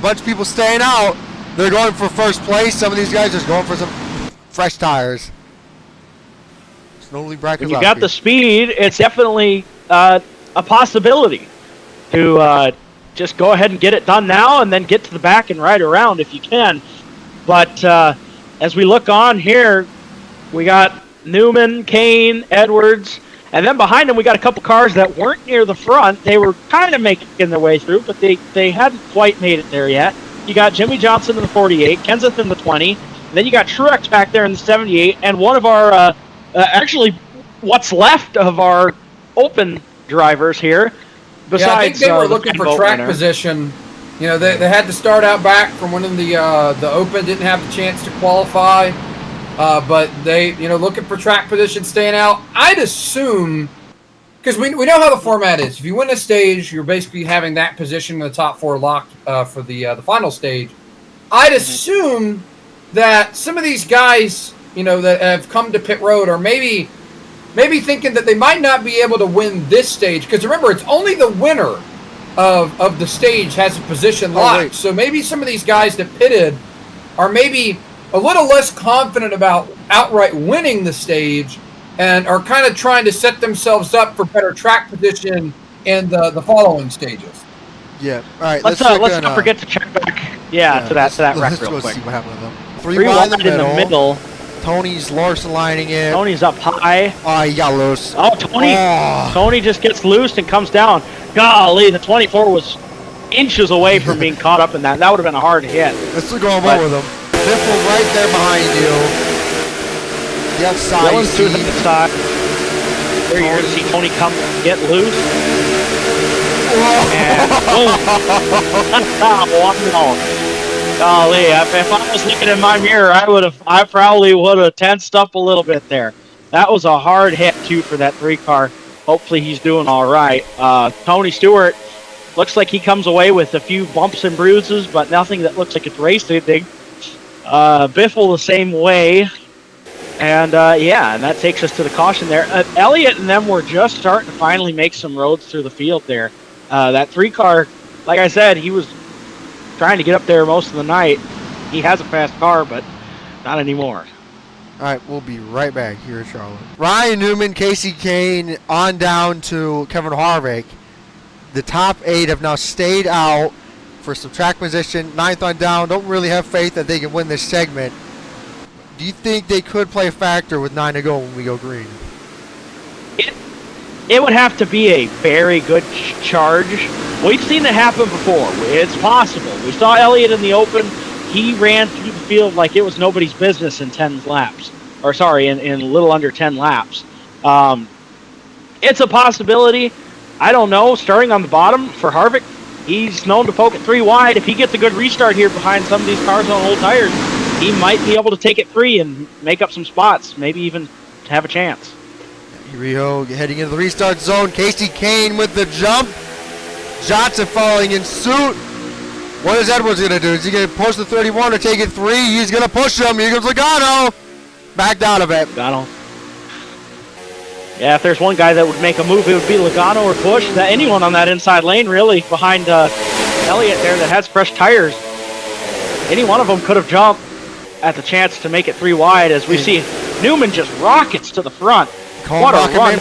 bunch of people staying out. They're going for first place. Some of these guys just going for some fresh tires. Slowly Brad Keselowski. When you got the speed, it's definitely a possibility to just go ahead and get it done now and then get to the back and ride around if you can. But as we look on here, we got Newman, Kane, Edwards, and then behind them we got a couple cars that weren't near the front. They were kind of making their way through, but they hadn't quite made it there yet. You got Jimmy Johnson in the 48, Kenseth in the 20, and then you got Truex back there in the 78, and one of our, actually what's left of our open drivers here. Besides, I think they were looking for track position. They had to start out back from winning the Open, didn't have the chance to qualify, but they, looking for track position, staying out. I'd assume, because we know how the format is. If you win a stage, you're basically having that position in the top 4 locked for the final stage. I'd assume that some of these guys, that have come to pit road are maybe thinking that they might not be able to win this stage, because remember, it's only the winner of the stage has a position locked. Right. So maybe some of these guys that pitted are maybe a little less confident about outright winning the stage and are kind of trying to set themselves up for better track position in the following stages. Yeah. All right. Let's not forget to check back. To that wreck real quick. Let's see what happened with them. 3 wide in the middle. Tony's Larson lining it. Tony's up high. Oh, he got loose. Oh, Tony just gets loose and comes down. Golly, the 24 was inches away from being caught up in that. That would have been a hard hit. Let's go over with him. Biffle right there behind you. The outside. Dylan's to the side. There you're going to see Tony come get loose. And boom. Golly, if I was looking in my mirror, I probably would have tensed up a little bit there. That was a hard hit too for that 3 car. hopefully he's doing all right. Tony Stewart looks like he comes away with a few bumps and bruises, but nothing that looks like it's race ending. Biffle the same way. And, and that takes us to the caution there. Elliott and them were just starting to finally make some roads through the field there. That 3-car, like I said, he was trying to get up there most of the night. He has a fast car, but not anymore. All right, we'll be right back here at Charlotte. Ryan Newman, Casey Kane, on down to Kevin Harvick. The top 8 have now stayed out for some track position. 9th on down. Don't really have faith that they can win this segment. Do you think they could play a factor with 9 to go when we go green? It would have to be a very good charge. We've seen it happen before. It's possible. We saw Elliott in the open. He ran through the field like it was nobody's business in 10 laps. Or sorry, in a little under 10 laps. It's a possibility. I don't know. Starting on the bottom for Harvick, he's known to poke it 3 wide. If he gets a good restart here behind some of these cars on old tires, he might be able to take it 3 and make up some spots, maybe even have a chance. Here we go, heading into the restart zone. Casey Kane with the jump. Johnson following in suit. What is Edwards going to do? Is he going to push the 31 or take it 3? He's going to push him. Here comes Logano. Backed out of it. Logano. Yeah, if there's one guy that would make a move, it would be Logano or Busch. Anyone on that inside lane, really, behind Elliott there that has fresh tires. Any one of them could have jumped at the chance to make it 3 wide, as we see Newman just rockets to the front. What a run.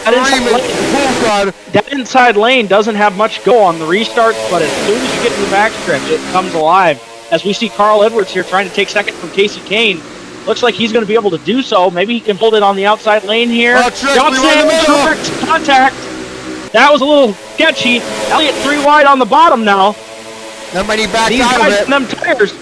That inside lane doesn't have much go on the restarts, but as soon as you get to the backstretch, it comes alive. As we see Carl Edwards here trying to take second from Casey Kane. Looks like he's going to be able to do so. Maybe he can hold it on the outside lane here. Johnson, contact. That was a little sketchy. Elliott 3 wide on the bottom now. Nobody backed these out guys of it. On them tires.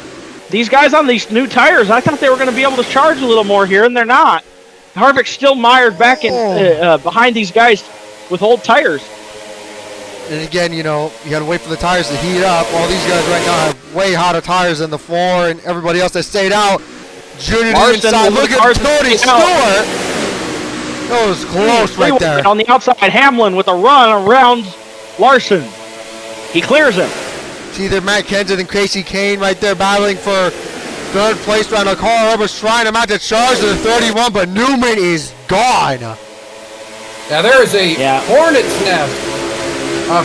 These guys on these new tires, I thought they were going to be able to charge a little more here, and they're not. Harvick's still mired back in behind these guys with old tires. And again, you know, you got to wait for the tires to heat up. All these guys right now have way hotter tires than the 4, and everybody else that stayed out. Junior to the inside. Look at Tony Stewart. That was close right there. On the outside, Hamlin with a run around Larson. He clears him. See there, Matt Kenseth and Casey Kane right there battling for 3rd place around the car. Everyone's trying him out to charge to the 31, but Newman is gone. Now there is a hornet's nest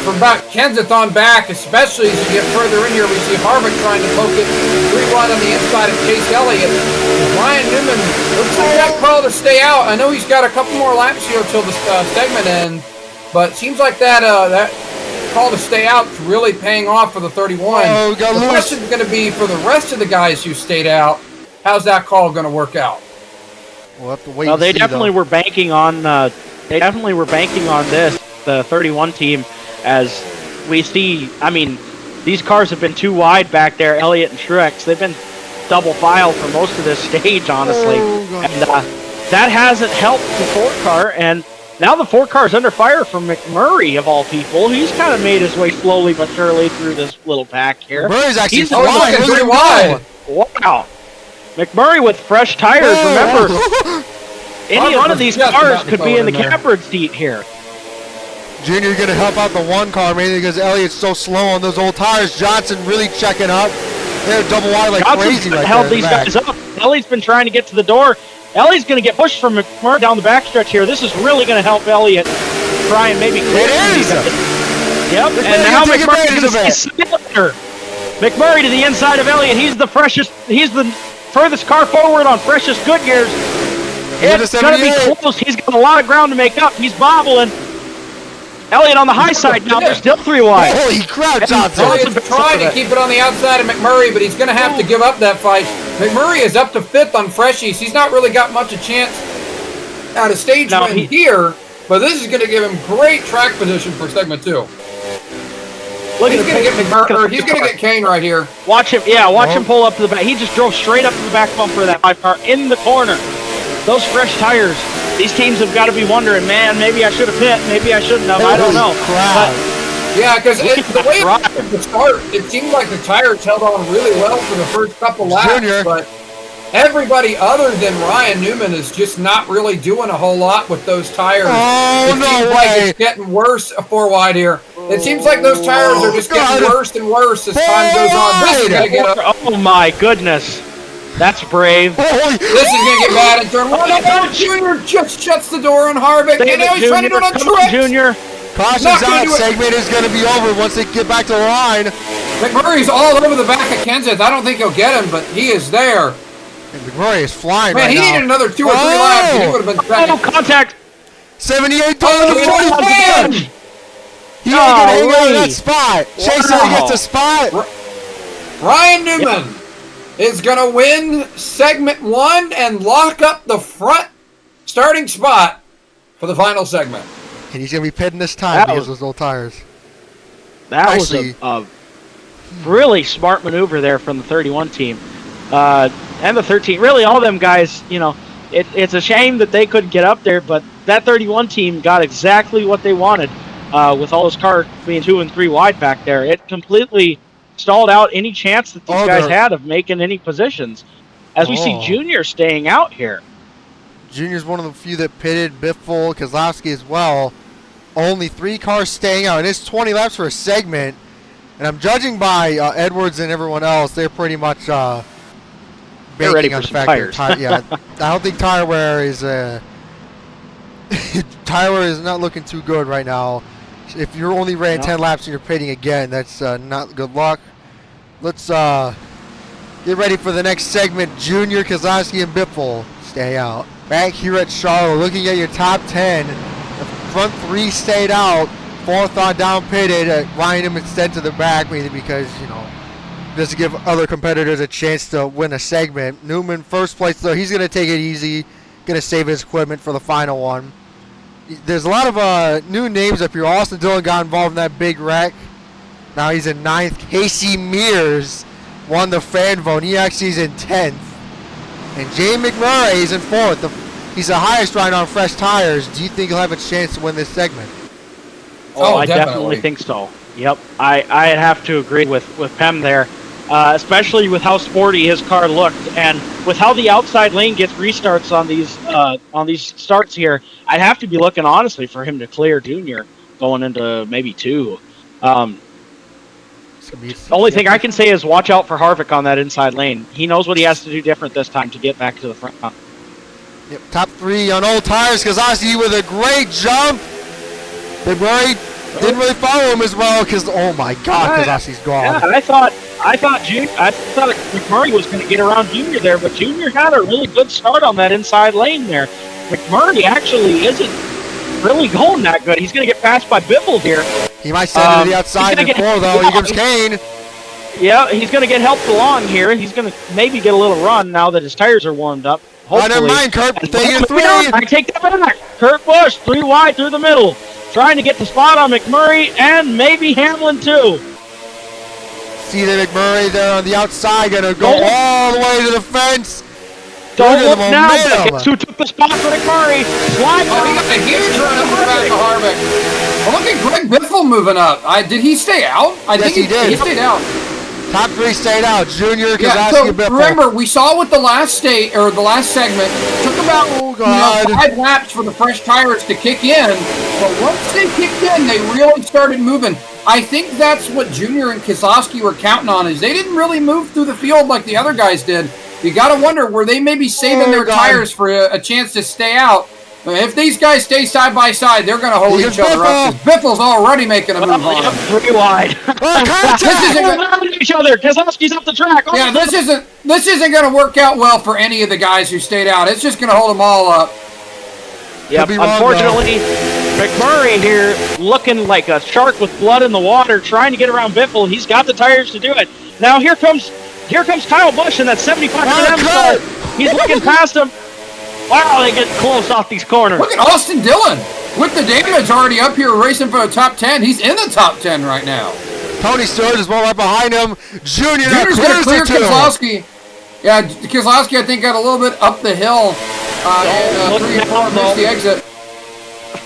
from back Kenseth on back, especially as you get further in here. We see Harvick trying to poke it 3 wide on the inside of Chase Elliott. Ryan Newman looks like that call to stay out. I know he's got a couple more laps here till the segment ends, but it seems like that call to stay out is really paying off for the 31. The question is going to be for the rest of the guys who stayed out, how's that call going to work out? We'll have to wait. Well, they definitely were banking on this, the 31 team, as we see. I mean, these cars have been 2 wide back there, Elliott and Truex. They've been double file for most of this stage, honestly, and that hasn't helped the 4 car. And now the 4 car is under fire from McMurray, of all people. He's kind of made his way slowly but surely through this little pack here. McMurray's actually looking pretty wide. Wow. McMurray with fresh tires, remember. Any one of these cars could be in the catbird seat here. Junior going to help out the 1 car, mainly because Elliott's so slow on those old tires. Johnson really checking up. They're double wide like crazy right there. Held these guys up. Elliott's been trying to get to the door. Elliott's going to get pushed from McMurray down the backstretch here. This is really going to help Elliott try and maybe clear these guys. Yep, and now McMurray's going to see cylinder. McMurray to the inside of Elliott. He's the furthest car forward on freshest Goodyears. It's going to be close. He's got a lot of ground to make up. He's bobbling. Elliott on the high side now. They're still 3 wide. Holy crap, Johnson. Elliott's trying to keep it on the outside of McMurray, but he's going to have to give up that fight. McMurray is up to 5th on freshies. He's not really got much a chance at a stage win here, but this is going to give him great track position for segment 2. He's going to get McMurray. He's going to get Kane right here. Watch him. Yeah, watch him pull up to the back. He just drove straight up to the back bumper of that 5 car in the corner. Those fresh tires. These teams have got to be wondering, man, maybe I should have hit, maybe I shouldn't have. I don't know. But yeah, because the way it start, it seemed like the tires held on really well for the first couple laps. Junior. But everybody other than Ryan Newman is just not really doing a whole lot with those tires. Oh, it seems like it's getting worse. 4 wide here. It seems like those tires are just getting worse and worse as time goes on. This is gonna get oh my goodness. That's brave. This is going to get bad in turn 1. Oh, Junior just shuts the door on Harvick. And now he's trying to do it on Truex. Junior. Caution's out. Segment is going to be over once they get back to the line. McMurray's all over the back of Kenseth. I don't think he'll get him, but he is there. And McMurray is flying Man, right he now. needed another 2 or 3 laps, and he would have been second. Oh, contact. 78 going to 40. He's going to hang out in that spot. Chase gets a spot. Ryan Newman is going to win segment 1 and lock up the front starting spot for the final segment. And he's going to be pitting this time because of those old tires. That was a really smart maneuver there from the 31 team. And the 13. Really, all them guys, you know, it's a shame that they couldn't get up there, but that 31 team got exactly what they wanted with all those cars being 2 and 3 wide back there. It completely stalled out any chance that these guys had of making any positions. As we see Junior staying out here. Junior's one of the few that pitted, Biffle, Kozlowski as well. Only 3 cars staying out, and it's 20 laps for a segment. And I'm judging by Edwards and everyone else, they're pretty much they're ready for some tires. Yeah, I don't think tire wear is tire wear is not looking too good right now. If you're only ran 10 laps and you're pitting again, that's not good luck. Let's get ready for the next segment. Junior, Kozlowski, and Biffle stay out. Back here at Charlotte, looking at your top 10. The front 3 stayed out. 4th on down pitted. Ryan Newman instead to the back, mainly because, you know, just to give other competitors a chance to win a segment. Newman first place, though. He's going to take it easy. Going to save his equipment for the final one. There's a lot of new names up here. Austin Dillon got involved in that big wreck. Now he's in 9th. Casey Mears won the fan vote. He actually is in 10th. And Jay McMurray is in 4th. He's the highest right on fresh tires. Do you think he'll have a chance to win this segment? Oh, I definitely think so. Yep, I have to agree with Pem there, especially with how sporty his car looked, and with how the outside lane gets restarts on these starts here. I'd have to be looking honestly for him to clear Junior going into maybe 2. The only thing I can say is watch out for Harvick on that inside lane. He knows what he has to do different this time to get back to the front. Yep, top 3 on old tires. Kozlowski with a great jump. McMurray didn't really follow him as well because, oh my God, Kozlowski's gone. Yeah, I thought McMurray was going to get around Junior there, but Junior had a really good start on that inside lane there. McMurray actually isn't really going that good. He's going to get passed by Biffle here. He might send it to the outside before, though. Here comes Kane. Yeah, he's going to get helped along here. He's going to maybe get a little run now that his tires are warmed up. Hopefully. Never mind, Kurt. Taking 3. I take that back. Kurt Busch, 3 wide through the middle. Trying to get the spot on McMurray and maybe Hamlin, too. See the McMurray there on the outside. Going to go all the way to the fence. Don't look now, but guess who took the spot for McMurray? He got a huge run up the back of Harvick. Well, look at Greg Biffle moving up. Did he stay out? I think he did. He stayed out. Top 3 stayed out. Junior, Kozlowski, so Biffle. remember, we saw with the last segment, it took about 5 laps for the fresh tires to kick in. But once they kicked in, they really started moving. I think that's what Junior and Kozlowski were counting on, is they didn't really move through the field like the other guys did. You got to wonder, were they maybe saving their tires for a chance to stay out? If these guys stay side by side, they're going to hold each other up. Biffle's already making a move on them. 3 wide. This isn't each other. Kozlowski's up the track. Yeah, this isn't going to work out well for any of the guys who stayed out. It's just going to hold them all up. Yep. Unfortunately, McMurray here looking like a shark with blood in the water, trying to get around Biffle. He's got the tires to do it. Now here comes Kyle Busch in that 75 car. He's looking past him. Wow, they get close off these corners. Look at Austin Dillon. With the damage already up here racing for the top 10. He's in the top 10 right now. Tony Stewart is well right behind him. Junior's going to clear Kozlowski. Yeah, Kozlowski, I think, got a little bit up the hill. Missed the exit.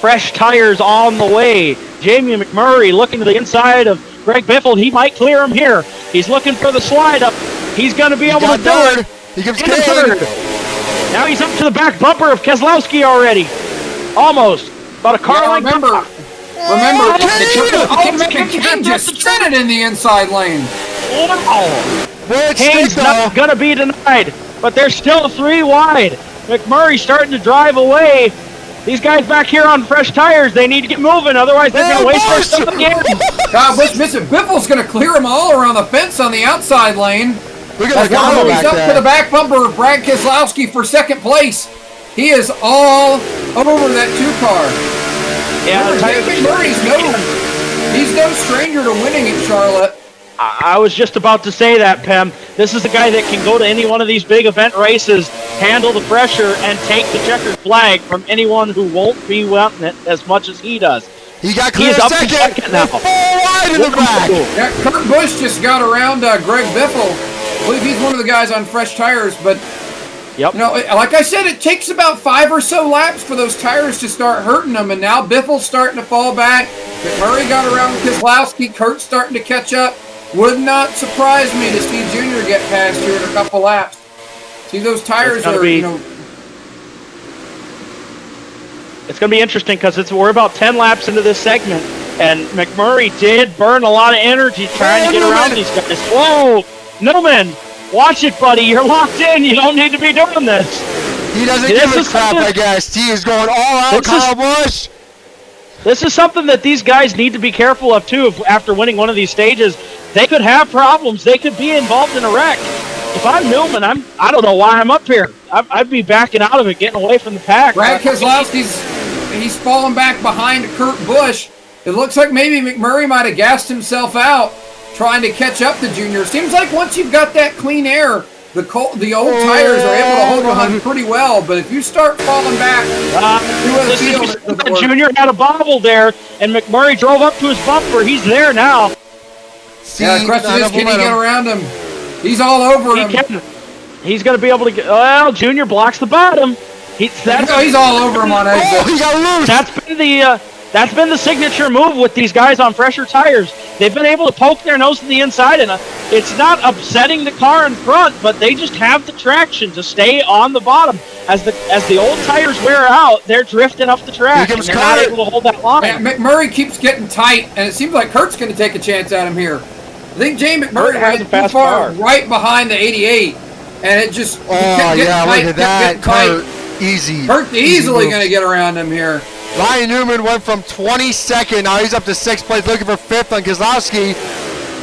Fresh tires on the way. Jamie McMurray looking to the inside of Greg Biffle. He might clear him here. He's looking for the slide up. He's going to be able to do it. He gives into third. Now he's up to the back bumper of Keselowski already. Almost. About a car length. Remember, Kane just sent it in the inside lane. Kane's not going to be denied, but they're still 3 wide. McMurray starting to drive away. These guys back here on fresh tires, they need to get moving, otherwise they're going to waste their stuff again. God, listen, Biffle's going to clear them all around the fence on the outside lane. Look at He's up to the back bumper of Brad Keselowski for second place. He is all over that 2-car. Yeah, he's no stranger to winning at Charlotte. I was just about to say that, Pem. This is the guy that can go to any one of these big event races, handle the pressure, and take the checkered flag from anyone who won't be wanting it as much as he does. He got clear second now. 4 wide in the back. Yeah, Kurt Busch just got around Greg Biffle. I believe he's one of the guys on fresh tires, but yep. You know, like I said, it takes about 5 or so laps for those tires to start hurting them, and now Biffle's starting to fall back. McMurray got around Keselowski. Kurt's starting to catch up. Would not surprise me to see Junior get past here in a couple laps. See, those tires are, you know. It's going to be interesting because we're about 10 laps into this segment, and McMurray did burn a lot of energy trying to get around these guys. Whoa, Newman, watch it, buddy. You're locked in. You don't need to be doing this. He doesn't give a crap, I guess. He is going all out, Kyle Busch. This is something that these guys need to be careful of, too, after winning one of these stages. They could have problems. They could be involved in a wreck. If I'm Newman, I don't know why I'm up here. I'd be backing out of it, getting away from the pack. Brad Keselowski's he's falling back behind Kurt Busch. It looks like maybe McMurray might have gassed himself out trying to catch up to Junior. Seems like once you've got that clean air, the old tires are able to hold on pretty well. But if you start falling back, Junior had a bobble there, and McMurray drove up to his bumper. He's there now. Yeah, the question is, can he get around him? He's all over him. He's going to be able to get... Well, Junior blocks the bottom. He's all over him on exit. Oh, he got loose. That's been the signature move with these guys on fresher tires. They've been able to poke their nose to the inside, and it's not upsetting the car in front, but they just have the traction to stay on the bottom. As the old tires wear out, they're drifting up the track, and they're not able to hold that line. And McMurray keeps getting tight, and it seems like Kurt's going to take a chance at him here. I think Jay McMurray ran too far right behind the 88, and it just look at that. Kurt, easy. Kurt easily going to get around him here. Ryan Newman went from 22nd, now he's up to 6th place, looking for 5th on Keselowski.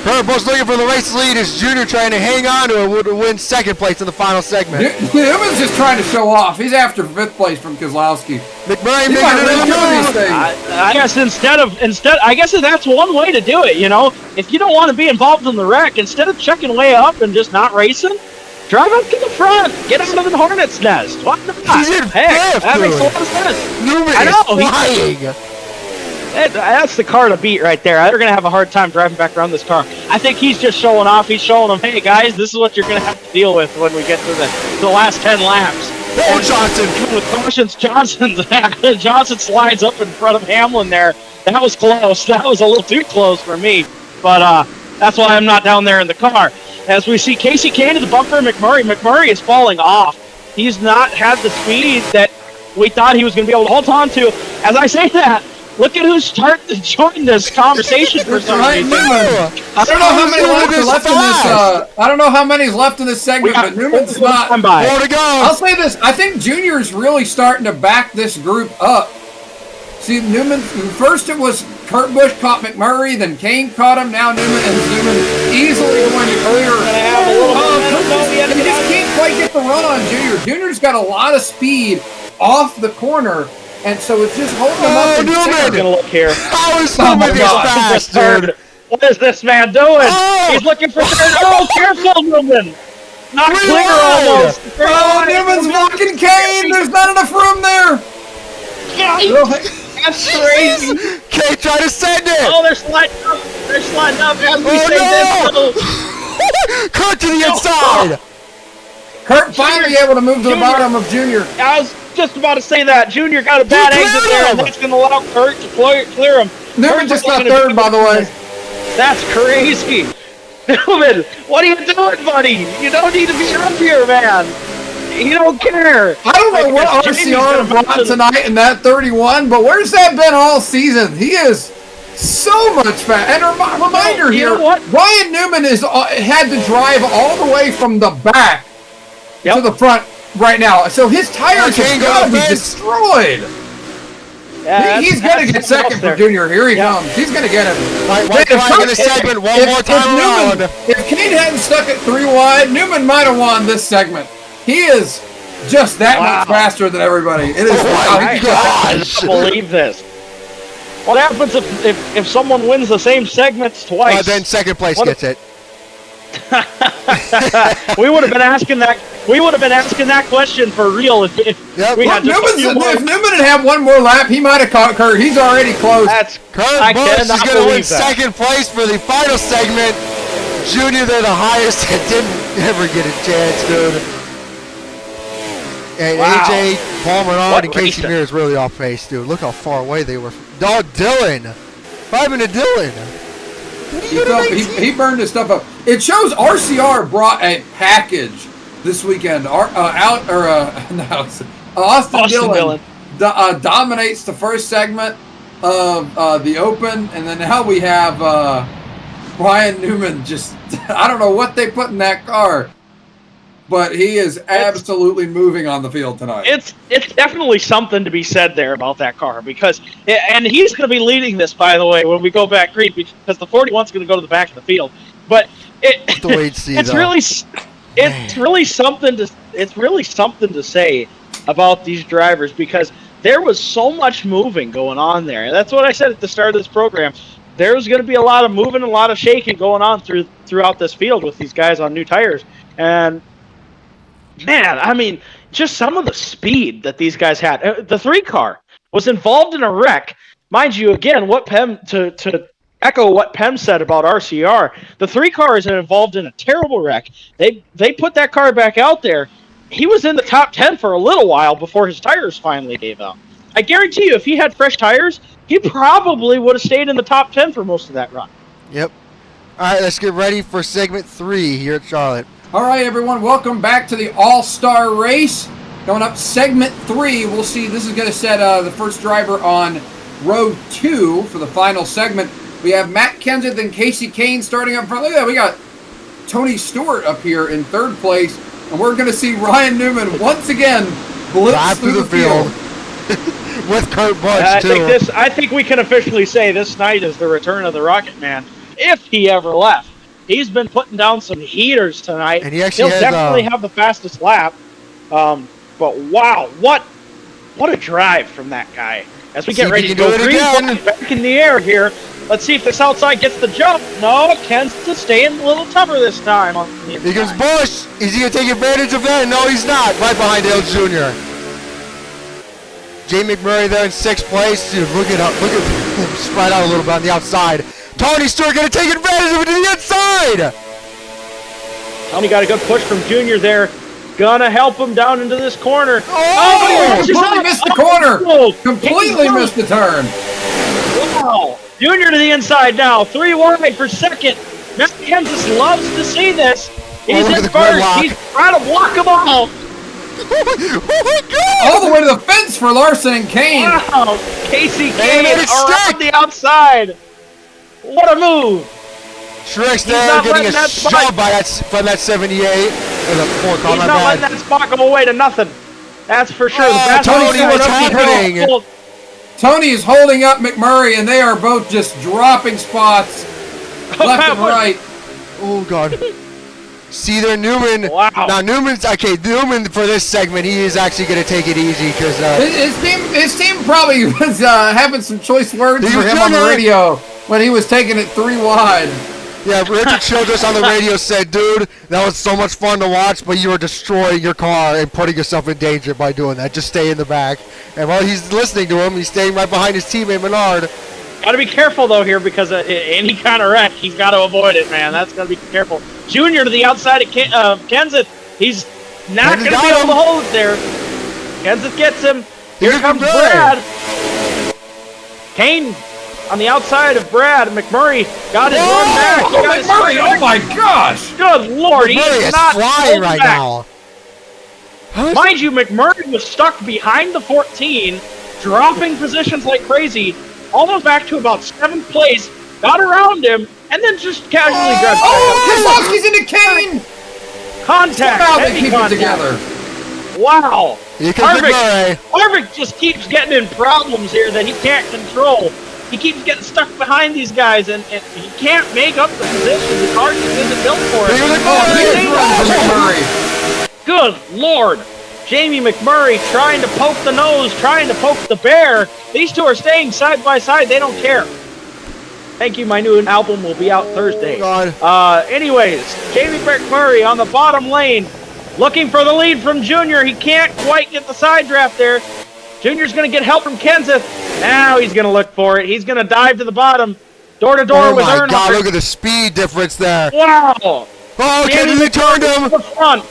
Kurt Busch looking for the race lead as Junior trying to hang on to it to win 2nd place in the final segment. Newman's just trying to show off. He's after 5th place from Keselowski. McMurray making it thing. I guess I guess that's one way to do it, you know. If you don't want to be involved in the wreck, instead of checking way up and just not racing, drive up to the front. Get out of the hornet's nest. What the fuck? He's in 5th, that makes a lot of sense. Newman is flying. That's the car to beat right there. They're going to have a hard time driving back around this car. I think he's just showing off. He's showing them, hey, guys, this is what you're going to have to deal with when we get to the last 10 laps. Oh, Johnson. With cautions, Johnson slides up in front of Hamlin there. That was close. That was a little too close for me. But that's why I'm not down there in the car. As we see Casey Kane to the bumper of McMurray. McMurray is falling off. He's not had the speed that we thought he was going to be able to hold on to. As I say that, look at who's starting to join this conversation for some reason. I don't know how many laps are left in this. I don't know how many's left in this segment, but Newman's not. More to go. I'll say this: I think Junior's really starting to back this group up. See, Newman. First, it was Kurt Busch caught McMurray, then Kane caught him. Now Newman easily going to clear. He just can't quite get the run on Junior. Junior's got a lot of speed off the corner. And so it's just holding him up. Newman! Gonna look here. How is Newman this fast, dude? What is this man doing? He's looking for third. Oh, careful, Newman! Not clear almost. Oh, Newman's blocking Kane. There's not enough room there. That's crazy. Kane trying to send it. Oh, they're sliding up. They're sliding up as we say this. Kurt to the inside. Kurt finally able to move to the bottom of Junior. I was just about to say that. Junior got a bad exit there, and that's going to allow Kurt to clear him. Newman just got third, by the way. That's crazy. Newman, what are you doing, buddy? You don't need to be up here, man. You don't care. I don't know what RCR brought tonight in that 31, but where's that been all season? He is so much fast. And a reminder here, Ryan Newman had to drive all the way from the back to the front right now. So his tires are going to be destroyed. Yeah, he's going to get second for Junior. Here he comes. He's going to get him. If Kane hadn't stuck it 3 wide, Newman might have won this segment. He is just that much faster than everybody. It is. I can't believe this. What happens if someone wins the same segments twice? Then second place gets it. We would have been asking that. We would have been asking that question for real if we had just if Newman had one more lap, he might have caught Kurt. He's already close. Kurt Busch is going to win second place for the final segment. Junior, they're the highest and didn't ever get a chance, dude. And AJ, Paul Menard, and Casey Mears really off pace, dude. Look how far away they were. Dog Dylan. 5 minute Dylan. He burned his stuff up. It shows RCR brought a package this weekend. Austin Dillon dominates the first segment of the Open, and then now we have Ryan Newman. Just I don't know what they put in that car, but he is absolutely moving on the field tonight. It's definitely something to be said there about that car and he's going to be leading this, by the way, when we go back green, because the 41's going to go to the back of the field. But it's really something to say about these drivers, because there was so much moving going on there. And that's what I said at the start of this program. There's going to be a lot of moving, a lot of shaking going on throughout this field with these guys on new tires. And man, I mean, just some of the speed that these guys had. The 3 car was involved in a wreck. Mind you, again, to echo what Pem said about RCR, the 3 car is involved in a terrible wreck. They put that car back out there. He was in the top 10 for a little while before his tires finally gave out. I guarantee you, if he had fresh tires, he probably would have stayed in the top 10 for most of that run. Yep. All right, let's get ready for segment 3 here at Charlotte. All right, everyone, welcome back to the All-Star Race. Coming up, segment 3, we'll see. This is going to set the first driver on row 2 for the final segment. We have Matt Kenseth and Casey Kane starting up front. Look at that, we got Tony Stewart up here in 3rd place, and we're going to see Ryan Newman once again blitz through the field. With Kurt Busch, too. I think we can officially say this night is the return of the Rocket Man, if he ever left. He's been putting down some heaters tonight. And he'll definitely have the fastest lap. But wow, what a drive from that guy. As we get ready to go green back in the air here. Let's see if this outside gets the jump. No, Ken's staying a little tougher this time. Here comes Busch. Is he going to take advantage of that? No, he's not. Right behind Dale Jr. Jay McMurray there in 6th place. Dude, look at him spread out a little bit on the outside. Tony Stewart going to take advantage of it to the inside. Tony got a good push from Junior there. Gonna help him down into this corner. Completely missed the corner. Completely missed the turn. Wow. Junior to the inside now. 3 wide for second. Matt Kenseth loves to see this. He's in first. He's trying to block him off. Oh my God! All the way to the fence for Larson and Kane. Wow. Casey Kane around the outside. What a move. Truex there getting a shove from that 78. He's not letting that spot go away to nothing. That's for sure. Tony, what's happening? Tony is holding up McMurray, and they are both just dropping spots left and right. Oh, God. See there, Newman. Wow. Now, Newman for this segment, he is actually going to take it easy because his team probably was having some choice words for him on the radio when he was taking it 3 wide. Yeah, Richard Childress on the radio said, dude, that was so much fun to watch, but you were destroying your car and putting yourself in danger by doing that. Just stay in the back. And while he's listening to him, he's staying right behind his teammate, Menard. Got to be careful, though, here, because any kind of wreck, he's got to avoid it, man. That's got to be careful. Junior to the outside of Kenseth. He's not going to be able to hold it there. Kenseth gets him. Here comes Brad. Kane on the outside of Brad. McMurray got his run back. Oh, McMurray! Oh my gosh! Good Lord, he McMurray is is not flying right back. now. Mind you, McMurray was stuck behind the 14, dropping positions like crazy, almost back to about 7th place, got around him, and then just casually grabbed Keselowski's in the cane! contact. Somehow they Heavy keep it contact. together. Wow. Here comes McMurray. Harvick just keeps getting in problems here that he can't control. He keeps getting stuck behind these guys, and he can't make up the position. The car just isn't built for it. Good Lord. Jamie McMurray trying to poke the nose, trying to poke the bear. These two are staying side by side. They don't care. Thank you. My new album will be out Thursday. Anyways, Jamie McMurray on the bottom lane, looking for the lead from Junior. He can't quite get the side draft there. Junior's going to get help from Kenseth. Now he's going to look for it. He's going to dive to the bottom. Door to door with Earnhardt. Oh my God, look at the speed difference there. Wow. Oh, Kenseth turned him. The front.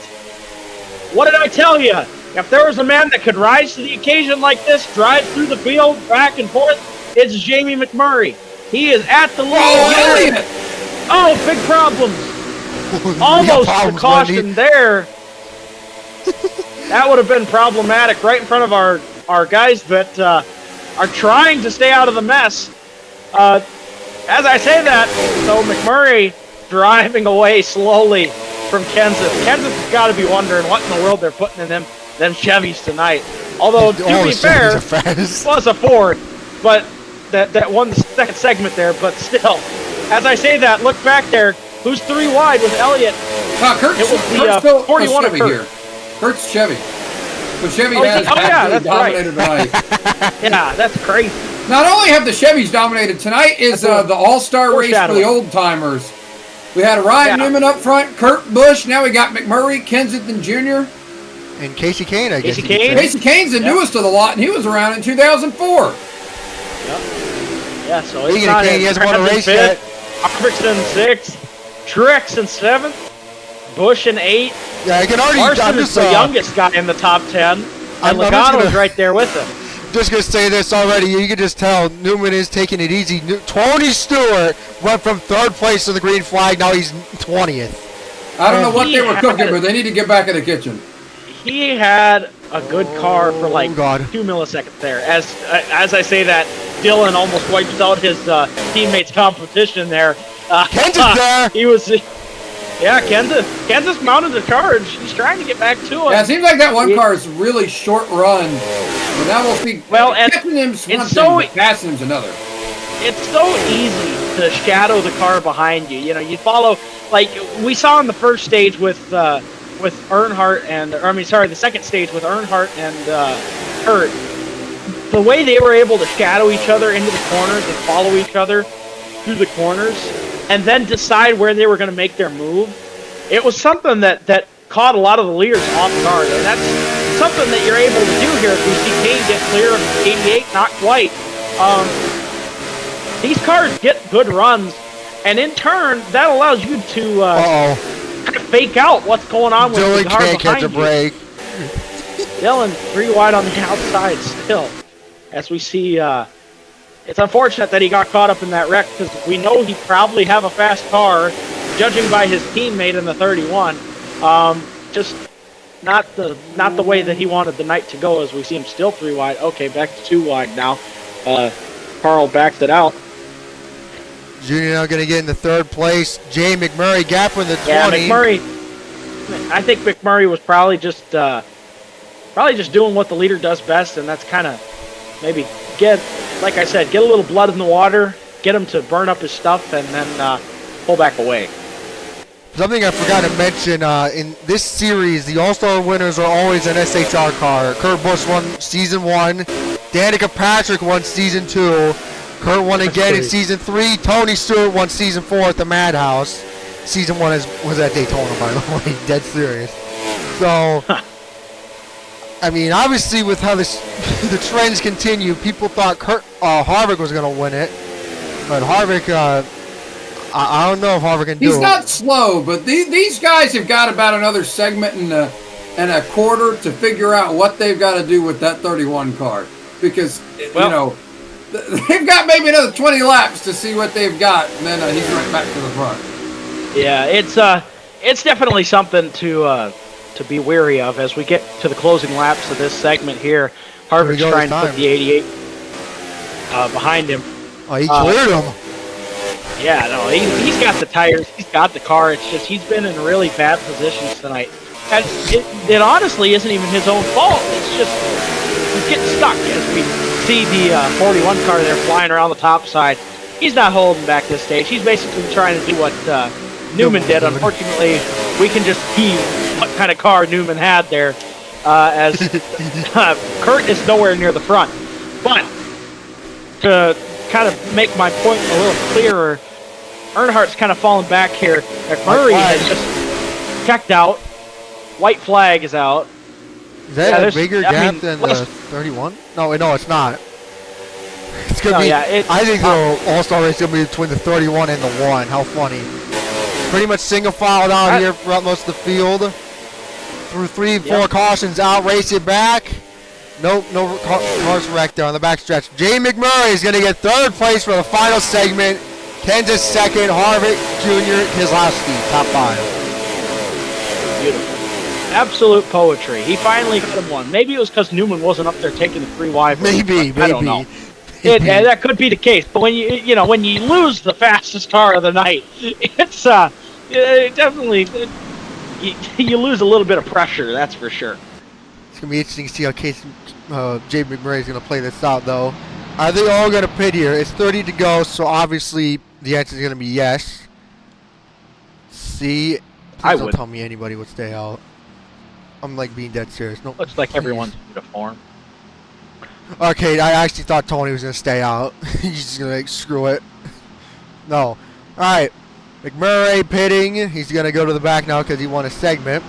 What did I tell you? If there was a man that could rise to the occasion like this, drive through the field, back and forth, it's Jamie McMurray. He is at the lead. Oh, big problems. Almost the caution there. That would have been problematic right in front of our guys that are trying to stay out of the mess. As I say that, so McMurray driving away slowly from Kenseth. Kenseth has got to be wondering what in the world they're putting in them Chevys tonight. Although, to be fair, it was a Ford, but that won the second segment there. But still, as I say that, look back there. Who's 3 wide with Elliott? Kurt's, it was the 41 of Kurt. Here. Kurt's Chevy. But Chevy has that's dominated right. tonight. Yeah, that's crazy. Not only have the Chevys dominated, tonight is the All-Star race for the old-timers. We had Ryan Newman up front, Kurt Busch, now we got McMurray, Kenseth, and Jr. And Casey Kane, I guess. Casey Kane's the newest of the lot, and he was around in 2004. Yep. Yeah, so he's not Kane, he hasn't won a race yet. Robertson 6th, Truex in 7th, Busch in 8th. Yeah, I can already. Larson is the youngest guy in the top 10, and Logano's right there with him. Just gonna say this already. You can just tell Newman is taking it easy. Tony Stewart went from 3rd place to the green flag. Now he's 20th. I don't know what they were cooking, but they need to get back in the kitchen. He had a good car for like 2 milliseconds there. As I say that, Dylan almost wipes out his teammates' competition there. Kenseth there. He was. Yeah, Kenseth mounted the charge. He's trying to get back to him. Yeah, it seems like that one car is really short run. But now we'll see. Well, and catching him's one it's thing, but passing him's another. It's so easy to shadow the car behind you. You know, you follow, like we saw in the first stage with Earnhardt and, the second stage with Earnhardt and Kurt. The way they were able to shadow each other into the corners and follow each other through the corners, and then decide where they were going to make their move. It was something that caught a lot of the leaders off guard, and that's something that you're able to do here. If we see Kane get clear of 88, not quite. These cars get good runs, and in turn, that allows you to kind of fake out what's going on with the car behind catch a break. Dylan 3 wide on the outside still, as we see. It's unfortunate that he got caught up in that wreck because we know he probably have a fast car, judging by his teammate in the 31. Just not the way that he wanted the night to go, as we see him still 3 wide. Okay, back to 2 wide now. Carl backed it out. Junior now going to get in the 3rd place. Jay McMurray gap in the 20. Yeah, McMurray. I think McMurray was probably just doing what the leader does best, and that's kind of maybe like I said, get a little blood in the water, get him to burn up his stuff, and then pull back away. Something I forgot to mention, in this series, the All-Star winners are always an SHR car. Kurt Busch won Season 1. Danica Patrick won Season 2. Kurt won again in Season 3. Tony Stewart won Season 4 at the Madhouse. Season 1 was at Daytona, by the way. Dead serious. So, I mean, obviously with how the trends continue, people thought Harvick was going to win it. But Harvick, I don't know if Harvick can do it. He's not slow, but these guys have got about another segment and a quarter to figure out what they've got to do with that 31 car. Because, they've got maybe another 20 laps to see what they've got, and then he's right back to the front. Yeah, it's definitely something to be wary of as we get to the closing laps of this segment here. Harvick's trying to put the 88 behind him. Oh, he cleared him. Yeah, no, he's got the tires, he's got the car. It's just he's been in really bad positions tonight. And it honestly isn't even his own fault. It's just he's getting stuck as we see the 41 car there flying around the top side. He's not holding back this stage. He's basically trying to do what Newman did. Unfortunately, we can just see what kind of car Newman had there as Kurt is nowhere near the front. But to kind of make my point a little clearer, Earnhardt's kind of fallen back here. McMurray has just checked out. White flag is out. Is that a bigger gap than the 31? No, it's not. It's gonna be. I think the All-Star race is gonna be between the 31 and the 1. How funny! Pretty much single file down here throughout most of the field. Through 3 and 4 cautions out, race it back. No cars wrecked there on the backstretch. Jay McMurray is gonna get 3rd place for the final segment. Kansas 2nd. Harvick Jr. his last speed, top 5. Beautiful. Absolute poetry. He finally got him one. Maybe it was because Newman wasn't up there taking the 3 wide. Maybe. I don't know. That could be the case. But when you lose the fastest car of the night, it's definitely you lose a little bit of pressure. That's for sure. It's gonna be interesting to see how Jay McMurray is gonna play this out, though. Are they all gonna pit here? It's 30 to go, so obviously the answer is gonna be yes. See, please don't tell me anybody would stay out. I'm like being dead serious. No, looks like everyone's in uniform. Okay, I actually thought Tony was gonna stay out. He's just gonna screw it. No. All right, McMurray pitting. He's gonna go to the back now because he won a segment.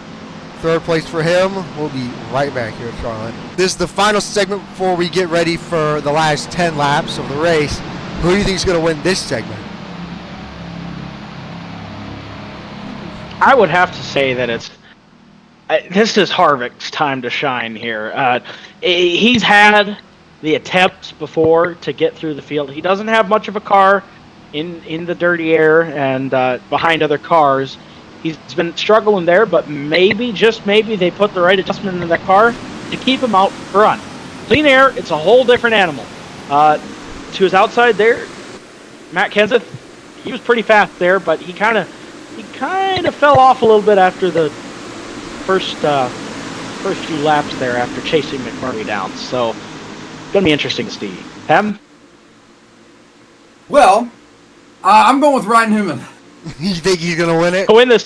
3rd place for him. We'll be right back here at Charlotte. This is the final segment before we get ready for the last 10 laps of the race. Who do you think is gonna win this segment? I would have to say that this is Harvick's time to shine here. He's had the attempts before to get through the field. He doesn't have much of a car in the dirty air and behind other cars. He's been struggling there, but maybe, just maybe, they put the right adjustment in the car to keep him out front. Clean air, it's a whole different animal. To his outside there, Matt Kenseth, he was pretty fast there, but he kind of fell off a little bit after the first few laps there after chasing McMurray down. So it's gonna be interesting to see. Hem? Well, I'm going with Ryan Newman. You think he's gonna win it? To win the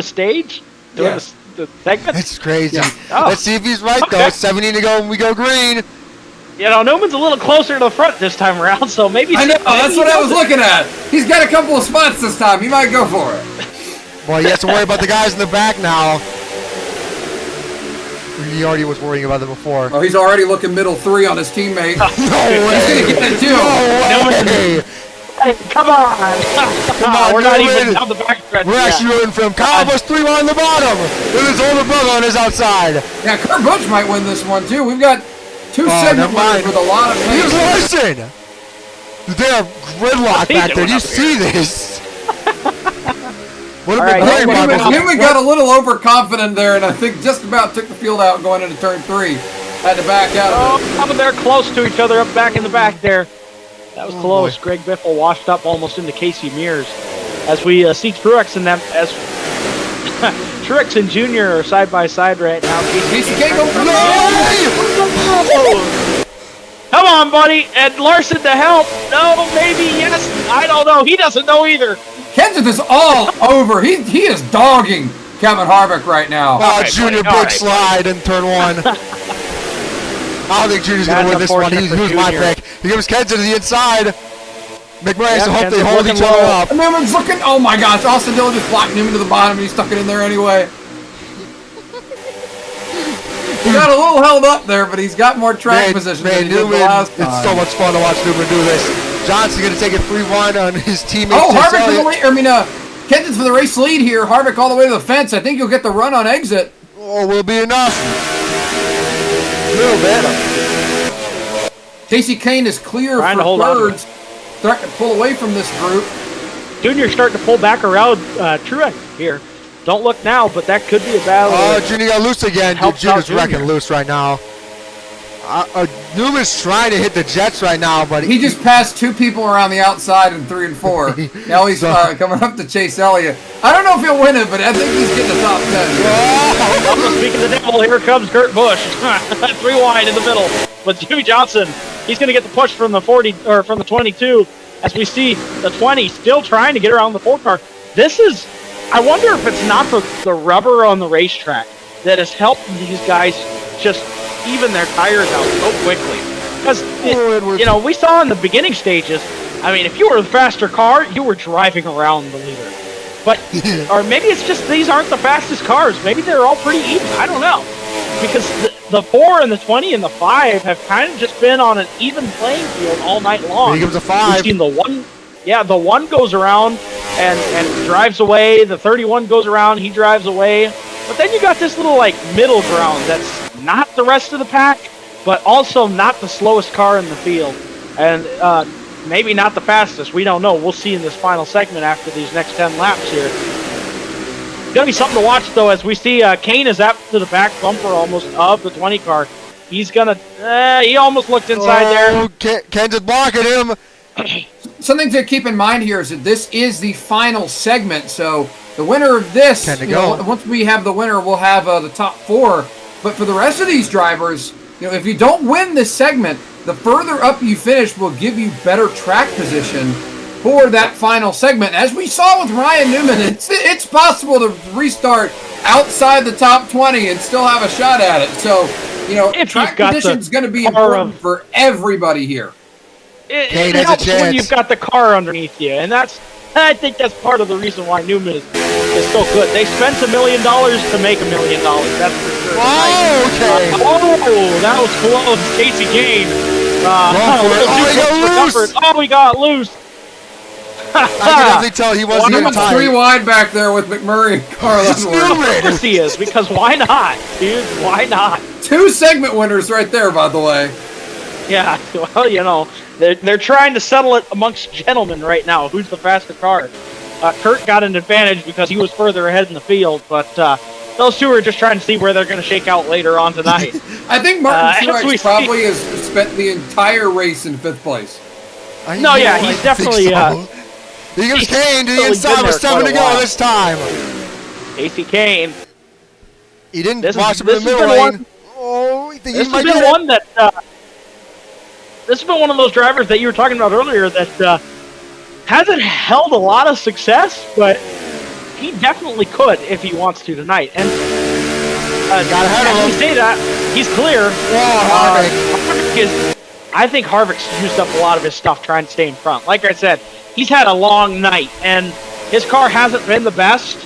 stage? To win the segment? That's crazy. Yeah. Oh. Let's see if he's right though. 17 to go and we go green. Newman's a little closer to the front this time around, so maybe. I know, that's what I was looking at. He's got a couple of spots this time. He might go for it. Boy, he has to worry about the guys in the back now. He already was worrying about them before. Oh, he's already looking middle 3 on his teammate. No way. He's going to get it too. No way. Hey, come on! We're not even down the backstretch. We're actually rooting for him. Kyle Busch 3 on the bottom with his older brother on his outside. Yeah, Kurt Busch might win this one too. We've got 2 segment winners with a lot of pace. Here's Larson. They're gridlocked back there. Do you see this? What a big Newman got a little overconfident there, and I think just about took the field out going into turn 3. Had to back out of it. They're close to each other up back in the back there. That was close. Boy. Greg Biffle washed up almost into Casey Mears. As we see Truex and them, as Truex and Jr. are side by side right now. Casey can't go for Come on, buddy. And Larson to help. No, maybe, yes. I don't know. He doesn't know either. Kenseth is all over. He is dogging Kevin Harvick right now. Oh, Junior big slide in turn 1. I don't think Junior's going to win this one. He was my pick. He gives Kenseth to the inside. McMurray has to hope they hold each other up. Newman's looking. Oh my gosh. Austin Dillon just blocked Newman to the bottom and he stuck it in there anyway. He got a little held up there, but he's got more track position than he did the last time. It's so much fun to watch Newman do this. Johnson's going to take a 3-1 on his teammate. Oh, Harvick for the lead. Kenseth for the race lead here. Harvick all the way to the fence. I think you'll get the run on exit. Oh, will be enough. A little bit. Casey Kane is clear Trying to for hold on to thirds. Starting to pull away from this group. Junior's starting to pull back around Truex here. Don't look now, but that could be a battle. Oh, Junior got loose again. Dude, Junior's wrecking Junior. loose right now. Newman's trying to hit the Jets right now, but He just passed 2 people around the outside in 3 and 4. Now he's coming up to Chase Elliott. I don't know if he'll win it, but I think he's getting the top 10. Speaking of the devil, here comes Kurt Busch. 3 wide in the middle. But Jimmy Johnson, he's going to get the push from the 40 or from the 22. As we see the 20 still trying to get around the 4 car. This is, I wonder if it's not the rubber on the racetrack that has helped these guys just even their tires out so quickly. Because, you know, we saw in the beginning stages, I mean, if you were the faster car, you were driving around the leader. But, or maybe it's just these aren't the fastest cars. Maybe they're all pretty even. I don't know. Because the 4 and the 20 and the 5 have kind of just been on an even playing field all night long. Here comes a 5. We've seen the 1, yeah, the 1 goes around and drives away. The 31 goes around, he drives away. But then you got this little, like, middle ground that's not the rest of the pack, but also not the slowest car in the field. And maybe not the fastest. We don't know. We'll see in this final segment after these next 10 laps here. It's going to be something to watch, though, as we see Kane is up to the back bumper almost of the 20 car. He's going to... he almost looked inside there. Ken's blocking him. Something to keep in mind here is that this is the final segment, so the winner of this, once we have the winner, we'll have the top 4. But for the rest of these drivers, you know, if you don't win this segment, the further up you finish will give you better track position for that final segment. As we saw with Ryan Newman, it's possible to restart outside the top 20 and still have a shot at it. So, you know, track position is going to be important for everybody here. It helps when you've got the car underneath you, and I think that's part of the reason why Newman is so good. They spent $1 million to make $1 million. That's for sure. Oh, okay. That was close. Casey Kane. He got loose. I can definitely tell he wasn't in time. 3 wide back there with McMurray and Carlos. Of course he is, because why not, dude? Why not? 2 segment winners right there, by the way. Yeah, well, you know, they're trying to settle it amongst gentlemen right now. Who's the faster car? Kurt got an advantage because he was further ahead in the field, but those 2 are just trying to see where they're going to shake out later on tonight. I think Martin Truex probably has spent the entire race in 5th place. He's definitely... Here comes Kane to the inside with 7 to go this time. Casey Kane. He didn't watch him in the middle lane. This has been one that... this has been one of those drivers that you were talking about earlier that hasn't held a lot of success, but he definitely could if he wants to tonight. And as we say that, he's clear. I think Harvick's used up a lot of his stuff trying to stay in front. Like I said, he's had a long night, and his car hasn't been the best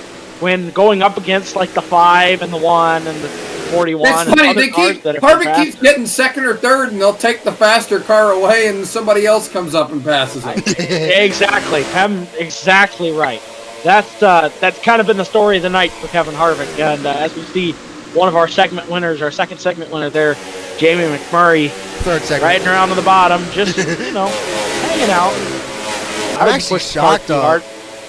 when going up against like the 5 and the 1 and the 41. It's funny. Harvick keeps getting 2nd or 3rd, and they'll take the faster car away, and somebody else comes up and passes him. Exactly. Exactly right. That's kind of been the story of the night for Kevin Harvick. And as we see, one of our segment winners, our second segment winner there, Jamie McMurray, 3rd segment, riding around on the bottom, just hanging out. I'm actually shocked.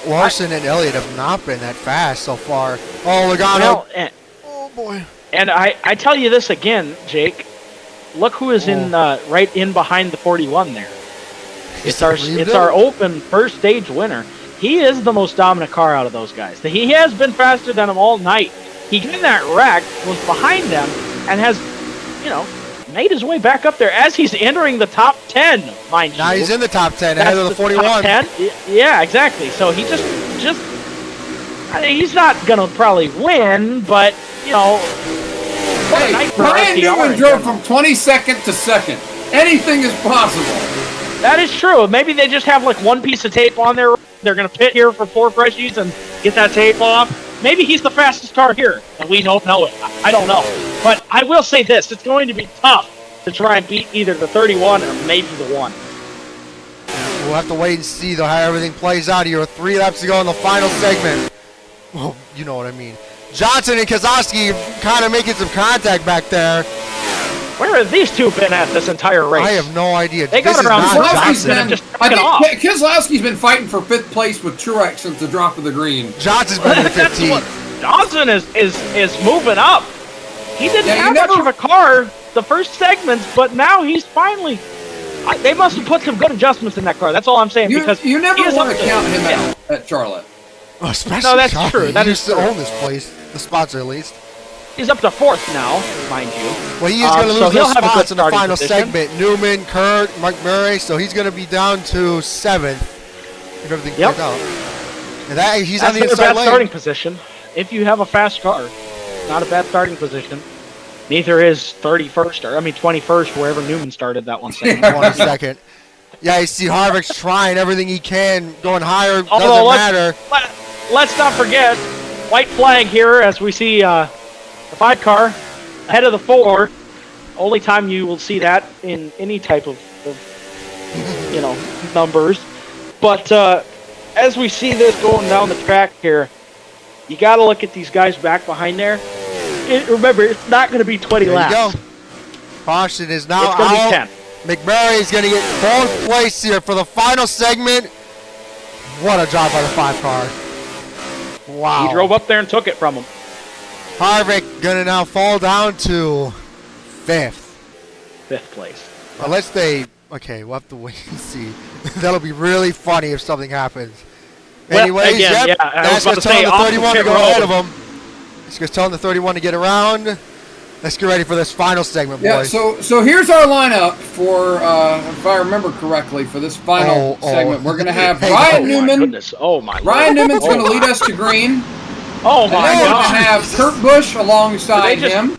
Larson and Elliott have not been that fast so far. Oh, Logano. Oh boy. And I tell you this again, Jake. Look who is in right in behind the 41 there. It's our open first stage winner. He is the most dominant car out of those guys. He has been faster than them all night. He got in that wreck, was behind them, and has, made his way back up there as he's entering the top 10, mind you. Now he's in the top 10 ahead of the 41. Top 10? Yeah, exactly. So he just he's not going to probably win, but, Ryan Newman drove from 22nd to 2nd. Anything is possible. That is true. Maybe they just have like one piece of tape on there. They're going to pit here for 4 freshies and get that tape off. Maybe he's the fastest car here, and we don't know it. I don't know. But I will say this. It's going to be tough to try and beat either the 31 or maybe the 1. We'll have to wait and see, though, how everything plays out here. 3 laps to go in the final segment. Well, you know what I mean. Johnson and Keselowski kind of making some contact back there. Where have these two been at this entire race? I have no idea. They got This is around not Johnson and just took it off. Keselowski's been fighting for 5th place with Truex since the drop of the green. Johnson's been in the 15th. Johnson is moving up. He didn't have much of a car the first segments, but now he's finally. They must have put some good adjustments in that car. That's all I'm saying. Because you never want to count him out at Charlotte. Oh, especially no, that's Charlotte. true. That he is used to true. own this place, the sponsor at least. He's up to 4th now, mind you. Well, he is going to so lose he'll those have a good spots in the starting final position. segment. Newman, Kurt, McMurray, so he's going to be down to 7th if everything plays out. And he's on the That's inside not a bad lane. starting position. If you have a fast car, not a bad starting position. Neither is 21st, wherever Newman started that one second. 22nd. Yeah, you see Harvick's trying everything he can, going higher, doesn't matter. Let's not forget, white flag here as we see the 5 car ahead of the 4. Only time you will see that in any type of numbers. But as we see this going down the track here, you got to look at these guys back behind there. Remember, it's not going to be 20 laps. There you go. Caution is now It's going to be out. 10. McMurray is going to get 4th place here for the final segment. What a job by the 5 car. Wow. He drove up there and took it from him. Harvick going to now fall down to 5th. 5th place. Unless okay, we'll have to wait and see. That'll be really funny if something happens. Well, Anyways, again, yep. I was about NASCAR's to telling say, the 31 to go off ahead the of him. NASCAR's telling the 31 to get around. Let's get ready for this final segment, boys. Yeah, so here's our lineup for, if I remember correctly, for this final segment. We're going to have Ryan Newman. Oh, my Ryan Newman's going to lead us to green. Oh, And my then we're going God. to have Kurt Busch alongside Did they him.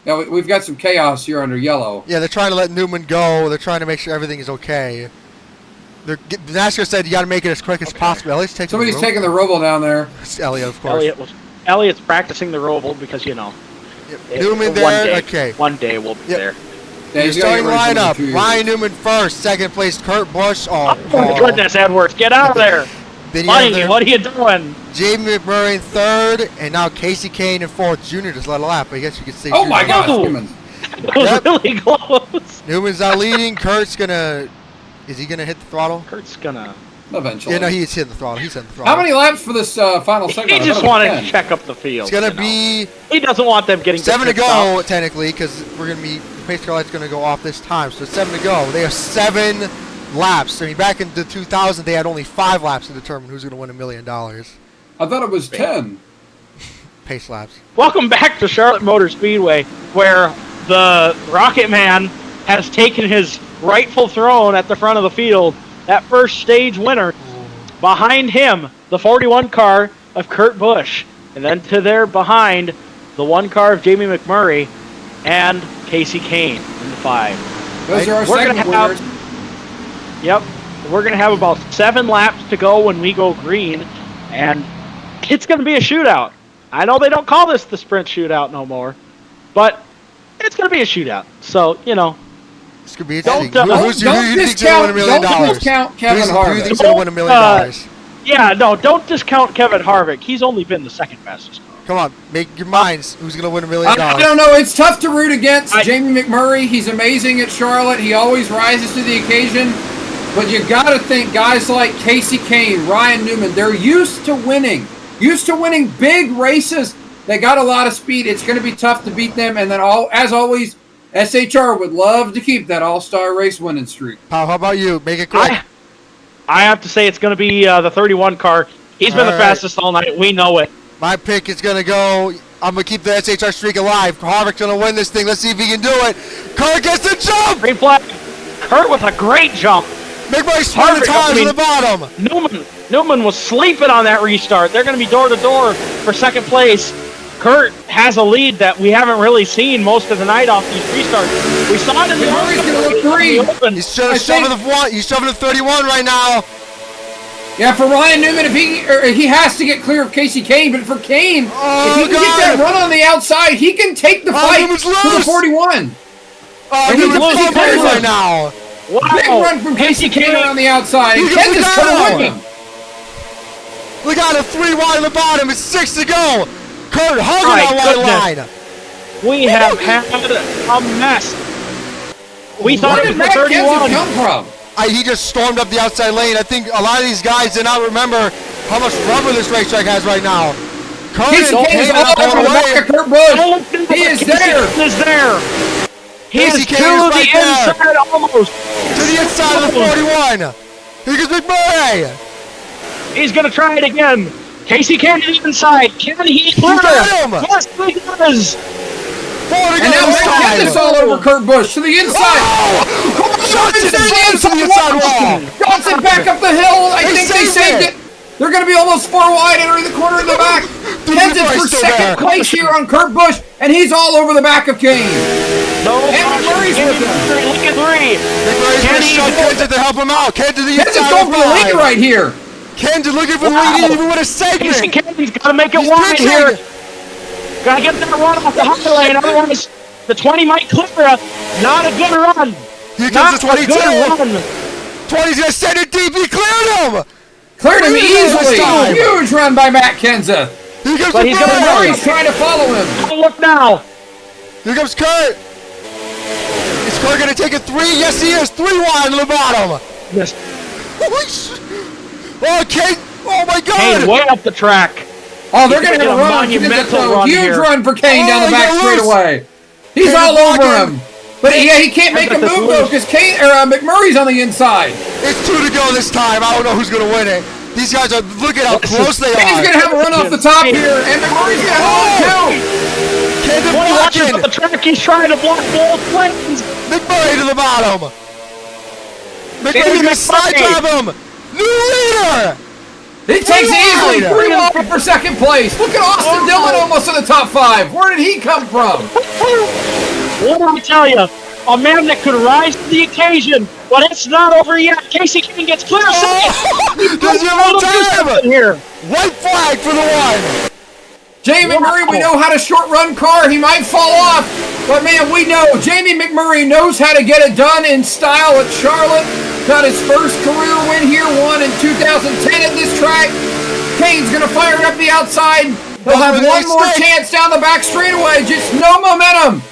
Yeah, we've got some chaos here under yellow. Yeah, they're trying to let Newman go. They're trying to make sure everything is okay. NASCAR said you got to make it as quick as possible. Elliott's taking Somebody's taking the robo down there. It's Elliott, of course. Elliott's practicing the roval because, Newman there. Okay. One day we'll be there. Yeah, Your starting lineup: Ryan Newman first, second place Kurt Busch. Oh, my goodness, Edwards, get out of there! Then Buddy, what are you doing? Jamie McMurray in 3rd, and now Casey Kane in 4th. Junior just let a lap. I guess you could say. Oh my Junior. gosh, Newman. That was really close. Newman's now leading. Kurt's gonna. Is he gonna hit the throttle? Kurt's gonna. Eventually. Yeah, no, he's hitting the throttle. He's hitting the throttle. How many laps for this final segment? He just wanted to check up the field. It's gonna be. He doesn't want them getting 7 to pissed go off. technically, because we're gonna be the pace car light's gonna go off this time. So 7 to go. They have 7 laps. I mean, back in the 2000, they had only 5 laps to determine who's gonna win $1 million. I thought it was 10. Pace laps. Welcome back to Charlotte Motor Speedway, where the Rocket Man has taken his rightful throne at the front of the field. That first stage winner. Behind him, the 41 car of Kurt Busch. And then to their behind, the 1 car of Jamie McMurray and Casey Kane in the 5. Those are our segment winners. Yep. We're going to have about 7 laps to go when we go green. And it's going to be a shootout. I know they don't call this the sprint shootout no more. But it's going to be a shootout. So, This could be Don't interesting. Who do you think's gonna win $1 million? Don't discount Kevin Who Harvick. do you think's gonna win $1 million? Yeah, no, don't discount Kevin Harvick. He's only been the 2nd fastest car. Come on, make your minds. Who's gonna win $1 million? I don't know. It's tough to root against Jamie McMurray. He's amazing at Charlotte. He always rises to the occasion. But you got to think guys like Casey Kane, Ryan Newman, they're used to winning big races. They got a lot of speed. It's going to be tough to beat them. And then, as always, SHR would love to keep that all-star race winning streak. Pal, how about you? Make it quick. I have to say it's going to be the 31 car. He's been the fastest all night. We know it. My pick is going to go. I'm going to keep the SHR streak alive. Harvick's going to win this thing. Let's see if he can do it. Kurt gets the jump. Green flag. Kurt with a great jump. McMurray spun the tires on the bottom. Newman was sleeping on that restart. They're going to be door to door for 2nd place. Kurt has a lead that we haven't really seen most of the night off these restarts. We saw it in the McMurray's going to look green. He's shoving the 31 right now. Yeah, for Ryan Newman, if he has to get clear of Casey Kane, but for Kane, if he can get that run on the outside, he can take the fight to the 41. Oh, Newman's losing right now. Wow. Big run from Casey Kane on the outside, and Ken just put a whip him. Look at it, 3 wide on the bottom. It's 6 to go. Kurt hugging that white line. We have had a mess. We thought Where it did was Matt the Kenseth 31. come from? He just stormed up the outside lane. I think a lot of these guys did not remember how much rubber this racetrack has right now. Casey Kane is all over the back of Kurt Busch. He is there. He is there. He is Casey to Kane is the right there. inside almost. To the inside of the 41. Here goes McMurray. He's going to try it again. Casey Kane to the inside. Can he clear got it? him. Yes, he does. Forward And now again. Matt Kenseth's all over Kurt Busch to the inside. Johnson Johnson's to the inside wall. Johnson back up the hill. I think they saved it. They're going to be almost 4 wide entering the corner in the back. Kenseth for second place here on Kurt Busch, and he's all over the back of Kane. No, And McMurray's with him. Look at 3. McMurray's going to shove Kenseth to help him out. Kenseth to the Kenseth's inside going of for the lead right here. Kenseth looking for the lead even with a segment. Casey Kane's got to make it He's wide pitching. here. Got to get that run off the high lane. Otherwise, the 20 might clear. Not a good run. Here Not comes the 22. a good run. 20's going to send it deep. He cleared him. Cleared him easily. time. Huge run by Matt Kenseth. Here comes But he's gonna McMurray. Murray's trying to follow him. Look now. Here comes Kurt. Is Kurt going to take a 3? Yes, he is. 3 wide on the bottom. Yes. Holy shit. Oh, Kane. Oh, my God. Kane way up the track. Oh, they're He's going to gonna have a get a run. monumental A run huge here. run for Kane down Oh, the back he got loose. straightaway. He's Kane all is over blocking. him. But yeah, he can't make a Kenseth is move though loose. because McMurray's on the inside. It's 2 to go this time. I don't know who's going to win it. These guys are, look at how close they Kane's are. going to have a run off the top here, and McMurray's going to hold him Kenseth When he watches blocking. up the track, he's trying to block both lanes. McMurray to the bottom. McMurray's going to side McMurray. drive him. New leader. too. He takes easily wide. 3 wide for second place. Look at Austin Dillon almost in the top 5. Where did he come from? What do I tell you? A man that could rise to the occasion, but it's not over yet. Casey Kane gets clear second. Does he have time? Here. White flag for the one. Jamie McMurray, we know how to short run car. He might fall off, but man, we know Jamie McMurray knows how to get it done in style at Charlotte. Got his first career win here, won in 2010 at this track. Kane's going to fire it up the outside. He'll have one more chance down the back straightaway. Just no momentum.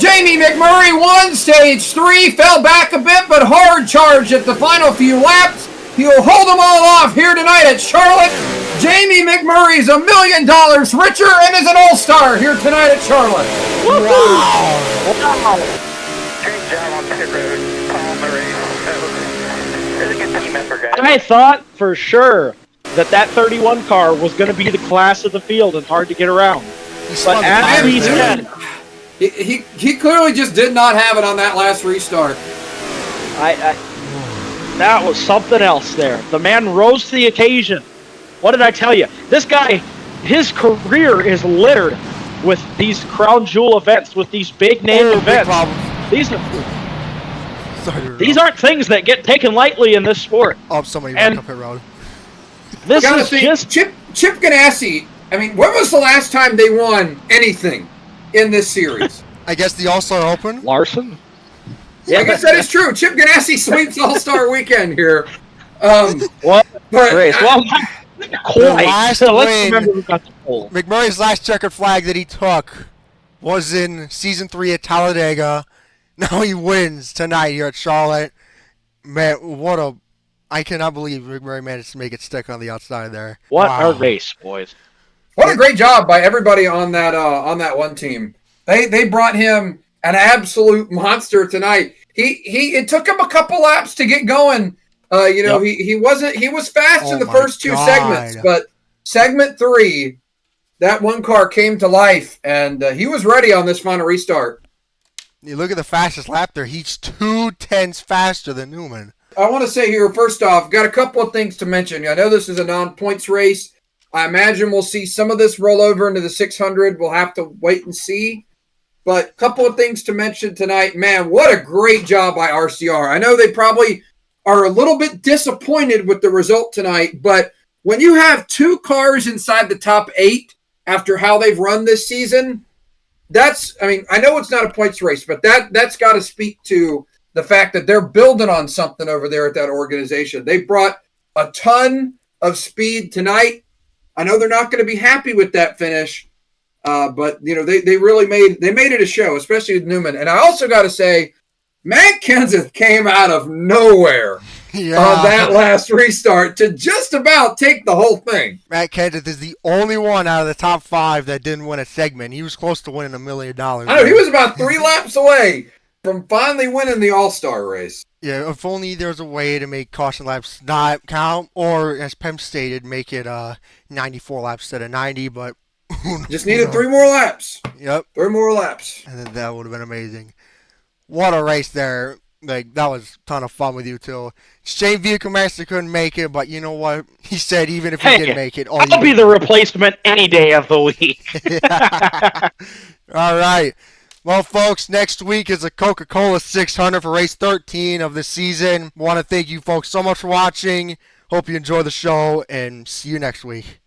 Jamie McMurray won stage 3, fell back a bit, but hard charged at the final few laps. He'll hold them all off here tonight at Charlotte. Jamie McMurray's $1 million richer and is an all-star here tonight at Charlotte. Wow. Great job on pit road, Paul Murray. Really good team effort, guys. I thought for sure that 31 car was going to be the class of the field and hard to get around. But as we said, He clearly just did not have it on that last restart. that was something else there. The man rose to the occasion. What did I tell you? This guy, his career is littered with these crown jewel events, with these big name events. These aren't things that get taken lightly in this sport. Oh, somebody And- back up pit road. This Gotta is think, just Chip Ganassi. I mean, when was the last time they won anything in this series? I guess the All-Star Open. Larson. I guess that is true. Chip Ganassi sweeps All-Star Weekend here. What? But Race. Well, quite. last So let's win- remember who got the pole. McMurray's last checkered flag that he took was in Season 3 at Talladega. Now he wins tonight here at Charlotte. Man, I cannot believe McMurray managed to make it stick on the outside there. What Wow. a race, boys. what a great job by everybody on that one team. They brought him an absolute monster tonight. It took him a couple laps to get going. He was fast in the first 2 God. segments, but segment 3, that one car came to life, and he was ready on this final restart. You look at the fastest lap there. He's 2/10 faster than Newman. I want to say here, first off, got a couple of things to mention. I know this is a non-points race. I imagine we'll see some of this roll over into the 600. We'll have to wait and see. But a couple of things to mention tonight. Man, what a great job by RCR. I know they probably are a little bit disappointed with the result tonight, but when you have 2 cars inside the top 8 after how they've run this season, I know it's not a points race, but that's got to speak to the fact that they're building on something over there at that organization. They brought a ton of speed tonight. I know they're not going to be happy with that finish, But they really made it a show, especially with Newman. And I also got to say, Matt Kenseth came out of nowhere on that last restart to just about take the whole thing. Matt Kenseth is the only one out of the top 5 that didn't win a segment. He was close to winning $1 million. I know, he was about 3 laps away from finally winning the All-Star race. Yeah, if only there was a way to make caution laps not count, or as Pem stated, make it 94 laps instead of 90, but just needed 3 more laps. Yep. 3 more laps. And then that would have been amazing. What a race there. Like, that was a ton of fun with you, too. Shane Vehicle Master couldn't make it, but you know what? He said even if he did make it... I'll be the replacement any day of the week. All right. Well, folks, next week is a Coca-Cola 600 for race 13 of the season. Want to thank you folks so much for watching. Hope you enjoy the show, and see you next week.